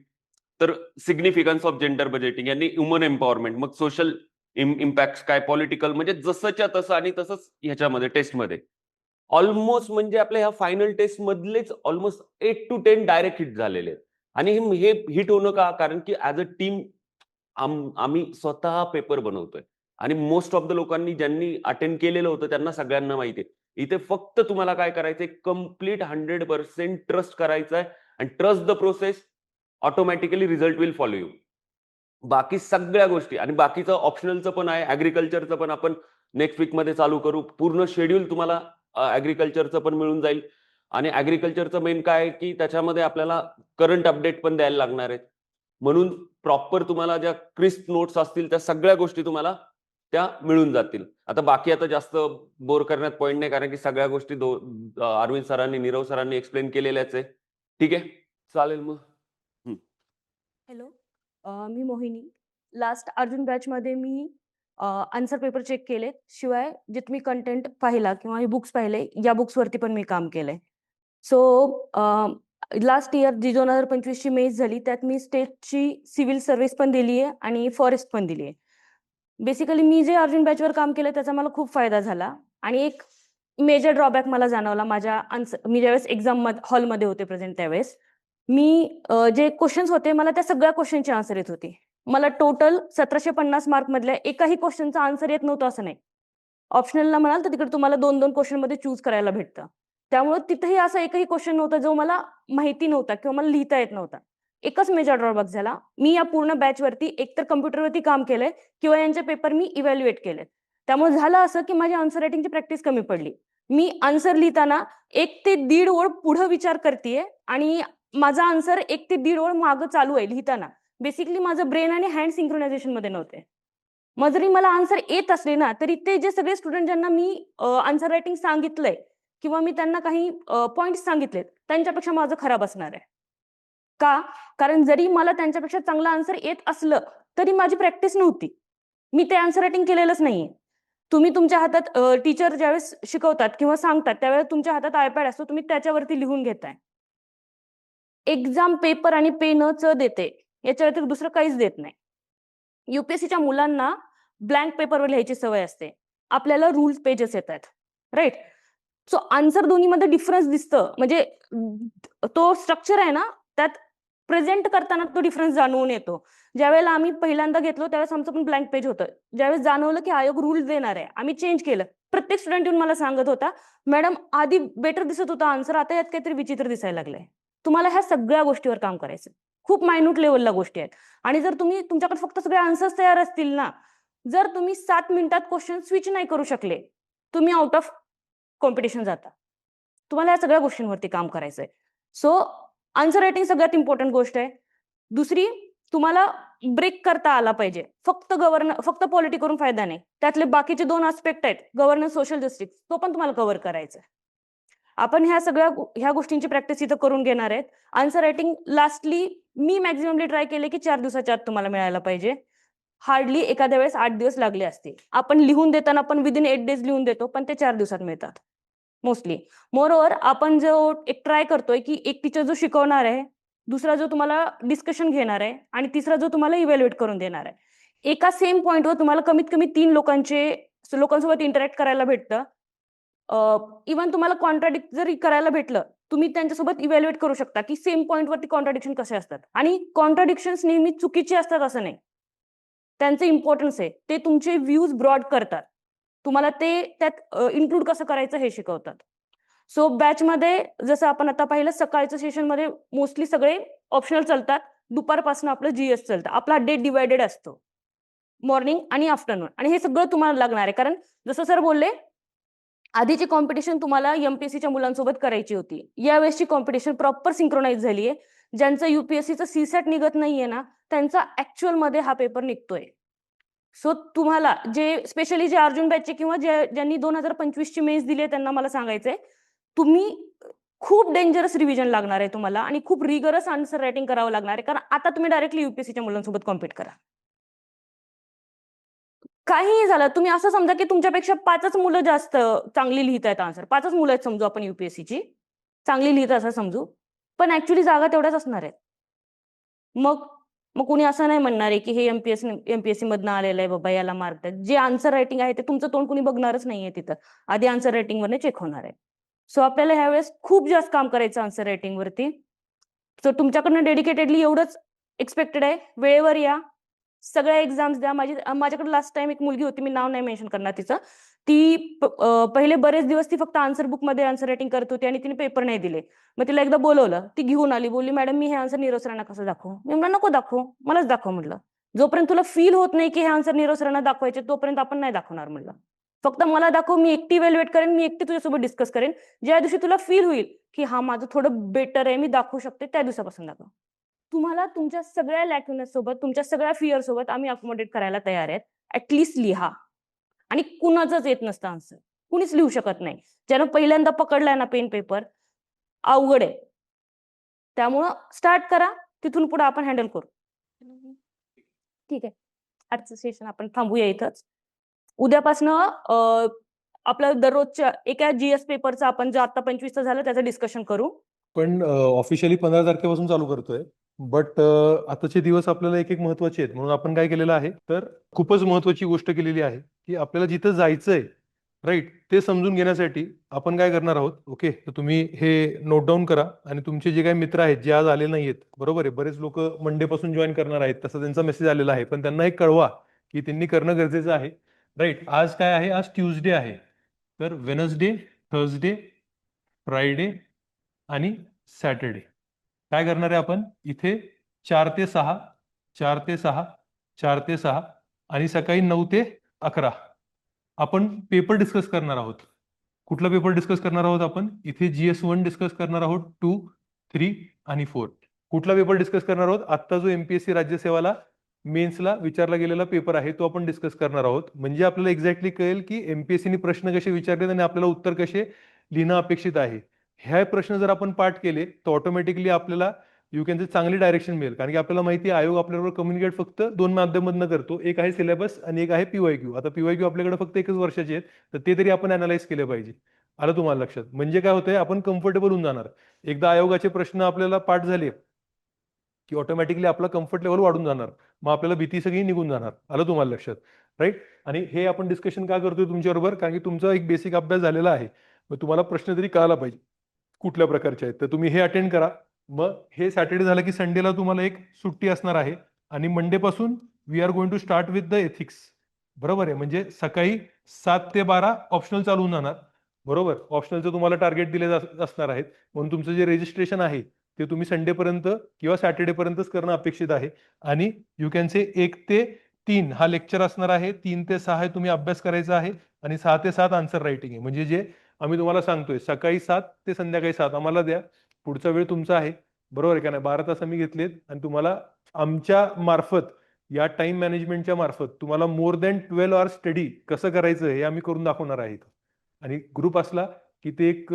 तर सिग्निफिकन्स ऑफ जेंडर बजेटिंग यांनी ह्युमन एम्पॉवरमेंट, मग सोशल इम्पॅक्ट काय, पॉलिटिकल, म्हणजे जसंच्या तसं. आणि तसंच ह्याच्यामध्ये टेस्टमध्ये ऑलमोस्ट म्हणजे आपल्या ह्या फायनल टेस्ट मधलेच ऑलमोस्ट 8 to 10 डायरेक्ट हिट झालेले आहेत. आणि हे हिट होणं का, कारण की ऍज अ टीम आम्ही स्वतः पेपर बनवतोय. आणि मोस्ट ऑफ द लोकांनी ज्यांनी अटेंड केलेलं होतं त्यांना सगळ्यांना माहिती आहे. इथे फक्त तुम्हाला काय करायचंय, कम्प्लीट 100% ट्रस्ट करायचा आहे. आणि trust the process, automatically result will follow you. बाकी सगळ्या गोष्टी आणि बाकीचं ऑप्शनलचं पण आहे, ऍग्रिकल्चरचं पण आपण नेक्स्ट वीक मध्ये चालू करू. पूर्ण शेड्यूल तुम्हाला ऍग्रिकल्चरचं पण मिळून जाईल. आणि ऍग्रिकल्चरचं मेन काय आहे, की त्याच्यामध्ये आपल्याला करंट अपडेट पण द्यायला लागणार आहेत. म्हणून प्रॉपर तुम्हाला ज्या क्रिस्प नोट्स असतील त्या सगळ्या गोष्टी तुम्हाला त्या मिळून जातील. आता जास्त बोर करण्यात पॉईंट नाही, कारण की सगळ्या गोष्टी अरविंद सरांनी, नीरव सरांनी एक्सप्लेन केलेल्याच आहे. ठीक आहे, चालेल मग. हॅलो, मी मोहिनी. लास्ट अर्जुन बॅचमध्ये मी आन्सर पेपर चेक केले. शिवाय जे तुम्ही कंटेंट पाहिला किंवा हे बुक्स पाहिले, या बुक्सवरती पण मी काम केलंय. सो लास्ट इयर जी 2025 ची मेस झाली, त्यात मी स्टेटची सिव्हिल सर्व्हिस पण दिली आहे आणि फॉरेस्ट पण दिली आहे. बेसिकली मी जे अर्जुन बॅचवर काम केलं त्याचा मला खूप फायदा झाला. आणि एक मेजर ड्रॉबॅक मला जाणवला माझ्या मी ज्यावेळेस एक्झाम हॉलमध्ये होते प्रेझेंट, त्यावेळेस मी जे क्वेश्चन्स होते मला त्या सगळ्या क्वेश्चनची आन्सर येत होती. मला टोटल 1750 मार्क मधल्या एकाही क्वेश्चनचा आन्सर येत नव्हतं असं नाही. ऑप्शनलला म्हणाल तर तिकडे तुम्हाला 2-2 क्वेश्चन मध्ये चूज करायला भेटतं. त्यामुळे तिथेही असा एकही क्वेश्चन नव्हता जो मला माहिती नव्हता किंवा मला लिहिता येत नव्हता. एकच मेजर ड्रॉबॅक झाला, मी या पूर्ण बॅचवरती एकतर कम्प्युटरवरती काम केलंय किंवा यांचे पेपर मी इव्हॅल्युएट केले. त्यामुळे झालं असं की माझी आन्सर रायटिंगची प्रॅक्टिस कमी पडली. मी आन्सर लिहिताना 1 ते 1.5 ओळ पुढे विचार करतेय आणि माझा आन्सर 1 ते 1.5 ओळ मागं चालू आहे लिहिताना. बेसिकली माझं ब्रेन आणि हँड सिंक्रोनायझेशन मध्ये नव्हते. मग जरी मला आन्सर येत असले ना, तरी ते जे सगळे स्टुडंट ज्यांना मी आन्सर रायटिंग सांगितलंय किंवा मी त्यांना काही पॉइंट्स सांगितलेत, त्यांच्यापेक्षा माझं खराब असणार आहे. का? कारण जरी मला त्यांच्यापेक्षा चांगलं आन्सर येत असलं, तरी माझी प्रॅक्टिस नव्हती. मी ते आन्सर रायटिंग केलेलंच नाहीये. तुम्ही तुमच्या हातात टीचर ज्यावेळेस शिकवतात किंवा सांगतात, त्यावेळेस तुमच्या हातात आयपॅड असतो, तुम्ही त्याच्यावरती लिहून घेताय. एक्झाम पेपर आणि पेनच देते, याच्या व्यतिरिक्त दुसरं काहीच देत नाही. युपीएससीच्या मुलांना ब्लँक पेपरवर लिहायची सवय असते. आपल्याला रूल्स पेजेस येतात, राईट? सो आन्सर दोन्हीमध्ये डिफरन्स दिसतं. म्हणजे तो स्ट्रक्चर आहे ना, त्यात प्रेझेंट करताना तो डिफरन्स जाणवून येतो. ज्यावेळेला आम्ही पहिल्यांदा घेतलो त्यावेळेस आमचं पण ब्लँक पेज होतं. ज्यावेळेस जाणवलं की आयोग रूल्स देणार आहे, आम्ही चेंज केलं. प्रत्येक स्टुडंट येऊन मला सांगत होता, मॅडम आधी बेटर दिसत होता आन्सर, आता यात काहीतरी विचित्र दिसायला लागलंय. तुम्हाला ह्या सगळ्या गोष्टीवर काम करायचं. खूप मायन्यूट लेवलला गोष्टी आहेत. आणि जर तुमच्याकडे फक्त सगळे आन्सर्स तयार असतील ना, जर तुम्ही 7 मिनिटात क्वेश्चन स्विच नाही करू शकले, तुम्ही आउट ऑफ कॉम्पिटिशन जाता. तुम्हाला या सगळ्या गोष्टींवरती काम करायचंय. सो आन्सर रायटिंग सगळ्यात इम्पॉर्टंट गोष्ट आहे. दुसरी, तुम्हाला ब्रेक करता आला पाहिजे. फक्त पॉलिटी करून फायदा नाही. त्यातले बाकीचे 2 आस्पेक्ट आहेत, गव्हर्नन्स, सोशल जस्टिस, तो पण तुम्हाला कव्हर करायचा आहे. आपण ह्या गोष्टींची प्रॅक्टिस इथं करून घेणार आहेत. आन्सर रायटिंग लास्टली मी मॅक्झिममली ट्राय केले की 4 दिवसाच्या आत तुम्हाला मिळायला पाहिजे. हार्डली एखाद्या वेळेस 8 दिवस लागले असतील. आपण लिहून देताना पण विदिन 8 डेज लिहून देतो, पण ते 4 दिवसात मिळतात मोस्टली. मोरओव्हर आपण जो एक ट्राय करतोय की एक टीचर जो शिकवणार आहे, दुसरा जो तुम्हाला डिस्कशन घेणार आहे आणि तिसरा जो तुम्हाला इव्हॅल्युएट करून देणार आहे. एका सेम पॉइंटवर तुम्हाला कमीत कमी 3 लोकांसोबत इंटरॅक्ट करायला भेटतं. इव्हन तुम्हाला कॉन्ट्राडिक्ट जरी करायला भेटलं, तुम्ही त्यांच्यासोबत इव्हॅल्युएट करू शकता की सेम पॉइंटवरती कॉन्ट्राडिक्शन कसे असतात. आणि कॉन्ट्राडिक्शन्स नेहमी चुकीचे असतात असं नाही. त्यांचे इम्पॉर्टन्स आहे. ते तुमचे व्ह्यूज ब्रॉड करतात. तुम्हाला ते त्यात इन्क्लूड कसं करायचं हे शिकवतात. सो बॅचमध्ये जसं आपण आता पाहिलं, सकाळच्या सेशनमध्ये मोस्टली सगळे ऑप्शनल चालतात. दुपारपासून आपलं जीएस चालतं. आपला डे डिवायडेड असतो, मॉर्निंग आणि आफ्टरनून. आणि हे सगळं तुम्हाला लागणार आहे. कारण जसं सर बोलले, आधीची कॉम्पिटिशन तुम्हाला एमपीएससीच्या मुलांसोबत करायची होती. यावेळेसची कॉम्पिटिशन प्रॉपर सिंक्रोनाइज झाली आहे. ज्यांचं युपीएससीचं सीसॅट निघत नाहीये ना, त्यांचा ऍक्च्युअल मध्ये हा पेपर निघतोय. सो तुम्हाला स्पेशली जे अर्जुन बॅचचे किंवा ज्यांनी 2025 ची मेन्स दिली आहे, त्यांना मला सांगायचंय, तुम्ही खूप डेंजरस रिव्हिजन लागणार आहे तुम्हाला आणि खूप रिगरस आन्सर रायटिंग करावं लागणार आहे. कारण आता तुम्ही डायरेक्टली युपीएससीच्या मुलांसोबत कॉम्पिट करा. काहीही झालं, तुम्ही असं समजा की तुमच्यापेक्षा 5च मुलं जास्त चांगली लिहित आहेत आन्सर. 5च मुलं आहेत समजू आपण युपीएससीची, चांगली लिहित असं समजू, पण ऍक्च्युअली जागा तेवढ्याच असणार आहेत. मग कोणी असं नाही म्हणणार आहे की हे एमपीएससी मधनं आलेलं आहे बाबा, याला मार्क द्या. जे आन्सर रायटिंग आहे ते तुमचं तोंड कोणी बघणारच नाहीये तिथं. आधी आन्सर रायटिंग वरने चेक होणार आहे. सो आपल्याला ह्यावेळेस खूप जास्त काम करायचं आन्सर रायटिंग वरती. सो तुमच्याकडनं डेडिकेटेडली एवढंच एक्सपेक्टेड आहे. वेळेवर या, सगळ्या एक्झाम्स द्या. माझ्याकडे लास्ट टाइम एक मुलगी होती, मी नाव नाही मेन्शन करणार तिचं. ती पहिले बरेच दिवस ती फक्त आन्सर बुक मध्ये आन्सर रायटिंग करत होती आणि तिने पेपर नाही दिले. मग तिला एकदा बोलवलं, ती घेऊन आली, बोलली मॅडम मी हे आन्सर नीरव सरांना कसं दाखवू? मी म्हटलं नको दाखवू, मलाच दाखव म्हटलं. जोपर्यंत तुला फील होत नाही की हे आन्सर नीरव सरांना दाखवायचे, तोपर्यंत आपण नाही दाखवणार म्हटलं. फक्त मला दाखव, मी एकटी इव्हॅल्युएट करेन, मी एकटी तुझ्यासोबत डिस्कस करेन. ज्या दिवशी तुला फील होईल की हा माझं थोडं बेटर आहे, मी दाखवू शकते, त्या दिवसापासून दाखव. तुम्हाला तुमच्या सगळ्या लॅक्युनस सोबत, तुमच्या सगळ्या फिअर सोबत आम्ही अकोमोडेट करायला तयार आहेत. ऍटलिस्ट लिहा. आणि कुणाचंच येत नसतं आन्सर, कुणीच लिहू शकत नाही. ज्यानं पहिल्यांदा पकडलाय ना पेन पेपर, अवघड आहे. त्यामुळं स्टार्ट करा, तिथून पुढे आपण हँडल करू. ठीक आहे, आजचं सेशन आपण थांबूया इथंच. उद्यापासनं आपलं दररोजच्या एका जीएस पेपरचा आपण जो आता 25चा झाला त्याचं डिस्कशन करू. पण ऑफिशियली 15 तारखेपासून चालू करतोय. बट आताचे दिवस आपल्याला एक महत्वाचे आहेत, म्हणून आपण काय केलेलं आहे, तर खूपच महत्वाची गोष्ट केलेली आहे की आपल्याला जिथं जायचंय, राईट, ते समजून घेण्यासाठी आपण काय करणार आहोत. ओके, तर तुम्ही हे नोट डाऊन करा आणि तुमचे जे काही मित्र आहेत जे आज आले नाहीयेत, बरोबर आहे, बरेच लोक मंडे पासून जॉईन करणार आहेत, तसा त्यांचा मेसेज आलेला आहे, पण त्यांना हे कळवा की त्यांनी करणं गरजेचं आहे. राईट, आज काय आहे, आज ट्यूजडे आहे, तर वेनसडे, थर्सडे, फ्रायडे आणि सॅटर्डे काय करणार आहे आपण इथे 4 ते 6, 4 ते 6, 4 ते 6 आणि सकाळी 9 ते 11 आपण पेपर डिस्कस करणार आहोत. कुठला पेपर डिस्कस करणार आहोत आपण? इथे GS1 डिस्कस करणार आहोत, 2, 3 आणि 4. कुठला पेपर डिस्कस करणार आहोत? आत्ता जो MPSC राज्यसेवाला मेन्सला विचारला गेलेला पेपर आहे तो आपण डिस्कस करणार आहोत. म्हणजे आपल्याला एक्झॅक्टली कळेल की MPSCने प्रश्न कसे विचारले आणि आपल्याला उत्तर कसे लिहिणं अपेक्षित आहे. ह्या प्रश्न जर आपण पाठ केले तर ऑटोमॅटिकली आपल्याला यू कॅन से चांगली डायरेक्शन मिळेल. कारण की आपल्याला माहिती आहे आयोग आपल्याबरोबर कम्युनिकेट फक्त 2 माध्यमांमधनं करतो. एक आहे सिलेबस आणि एक आहे PYQ. आता PYQ आपल्याकडे फक्त 1च वर्षाचे आहेत, तर ते तरी आपण अॅनलाइज केले पाहिजे. आलं तुम्हाला लक्षात? म्हणजे काय होतंय, आपण कम्फर्टेबल होऊन जाणार. एकदा आयोगाचे प्रश्न आपल्याला पाठ झाले की ऑटोमॅटिकली आपला कम्फर्ट लेव्हल वाढून जाणार. मग आपल्याला भीती सगळी निघून जाणार. आलं तुम्हाला लक्षात? राईट? आणि हे आपण डिस्कशन का करतोय तुमच्याबरोबर? कारण की तुमचा एक बेसिक अभ्यास झालेला आहे. मग तुम्हाला प्रश्न तरी कळाला पाहिजे कुठल्या प्रकारचे आहेत. तर तुम्ही हे अटेंड करा. मग हे सॅटर्डे झालं की संडेला तुम्हाला एक सुट्टी असणार आहे आणि मंडे पासून we are going to start with the ethics. बरोबर आहे? म्हणजे सकाळी 7 ते 12 ऑप्शनल चालू होऊन जाणार. बरोबर? ऑप्शनलचं तुम्हाला टार्गेट दिले असणार आहेत. म्हणून तुमचं जे रजिस्ट्रेशन आहे ते तुम्ही संडेपर्यंत किंवा सॅटर्डेपर्यंतच करणं अपेक्षित आहे. आणि यू कॅन से 1 ते 3 हा लेक्चर असणार आहे. 3 ते 6 हे तुम्ही अभ्यास करायचा आहे आणि 6 ते 7 आन्सर रायटिंग आहे. म्हणजे जे आम्ही तुम्हाला सांगतोय सकाळी 7 ते संध्याकाळी 7 आम्हाला द्या. पुढचा वेळ तुमचा आहे. बरोबर आहे का नाही? 12 तास आम्ही घेतलेत आणि तुम्हाला आमच्या मार्फत या टाइम मॅनेजमेंटच्या मार्फत तुम्हाला मोर दॅन 12 आवर्स स्टडी कसं करायचं हे आम्ही करून दाखवणार आहे. आणि ग्रुप असला की ते एक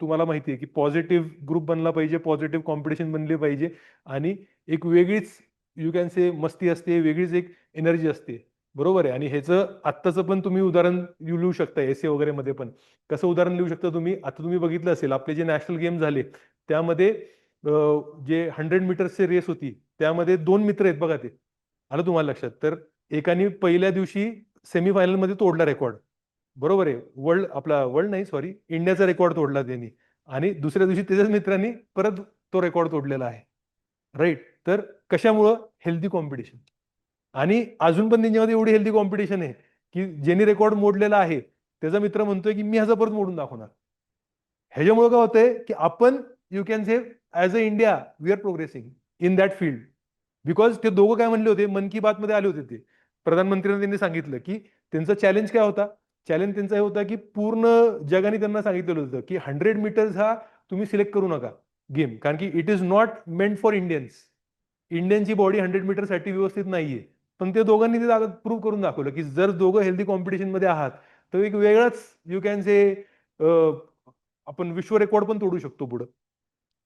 तुम्हाला माहिती आहे की पॉझिटिव्ह ग्रुप बनला पाहिजे, पॉझिटिव्ह कॉम्पिटिशन बनली पाहिजे आणि एक वेगळीच यू कॅन से मस्ती असते, वेगळीच एक एनर्जी असते. बरोबर आहे? आणि ह्याचं आत्ताचं पण तुम्ही उदाहरण लिहू शकता एसे वगैरे मध्ये पण. कसं उदाहरण लिहू शकता तुम्ही? आता तुम्ही बघितलं असेल आपले जे नॅशनल गेम झाले त्यामध्ये जे 100 मीटर्सची रेस होती त्यामध्ये 2 मित्र आहेत बघा ते. आलं तुम्हाला लक्षात? तर एकाने पहिल्या दिवशी सेमीफायनलमध्ये तोडला रेकॉर्ड. बरोबर आहे. वर्ल्ड नाही सॉरी, इंडियाचा रेकॉर्ड तोडला त्यांनी आणि दुसऱ्या दिवशी त्याच्याच मित्रांनी परत तो रेकॉर्ड तोडलेला आहे. राईट? तर कशामुळं? Healthy competition. आणि अजून पण त्यांच्यामध्ये एवढी हेल्दी कॉम्पिटिशन आहे की ज्यांनी रेकॉर्ड मोडलेला आहे त्याचा मित्र म्हणतोय की मी ह्याचा परत मोडून दाखवणार. ह्याच्यामुळे काय होतंय की आपण you can say as a India we are progressing in that field. Because ते दोघं काय म्हणले होते, मन की बात मध्ये आले होते ते. प्रधानमंत्र्यांनी त्यांनी सांगितलं की त्यांचा चॅलेंज काय होता? चॅलेंज त्यांचा हे होता की पूर्ण जगाने त्यांना सांगितलेलं होतं की 100 मीटर्स हा तुम्ही सिलेक्ट करू नका गेम. कारण की it is not meant for Indians. इंडियनची बॉडी 100 मीटरसाठी व्यवस्थित नाहीये. पण ते दोघांनी ते प्रूव्ह करून दाखवलं की जर दोघं हेल्दी कॉम्पिटिशन मध्ये आहात तर एक वेगळाच यू कॅन से आपण विश्व रेकॉर्ड पण तोडू शकतो पुढं.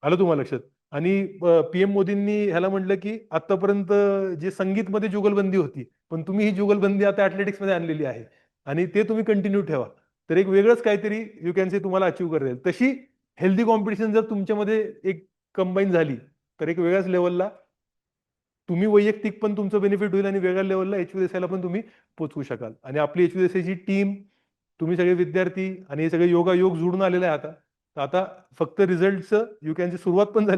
आलं तुम्हाला लक्षात? आणि PM मोदींनी ह्याला म्हटलं की आतापर्यंत जे संगीतमध्ये जुगलबंदी होती पण तुम्ही ही जुगलबंदी आता ऍथलेटिक्स मध्ये आणलेली आहे आणि ते तुम्ही कंटिन्यू ठेवा. तर एक वेगळंच काहीतरी यू कॅन से तुम्हाला अचीव्ह करता येईल. तशी हेल्दी कॉम्पिटिशन जर तुमच्यामध्ये एक कंबाईन झाली तर एक वेगळ्याच लेवलला तुम्ही वैयक्तिक पण तुमचं बेनिफिट होईल आणि वेगळ्या लेवलला HVDSI ला पण तुम्ही पोहोचवू शकाल. आणि आपली HVDSI ची टीम, तुम्ही सगळे विद्यार्थी आणि हे सगळे योगायोग जुळून आलेले आहे आता. तर आता फक्त रिझल्टचं यू कॅन ची सुरुवात पण झाली.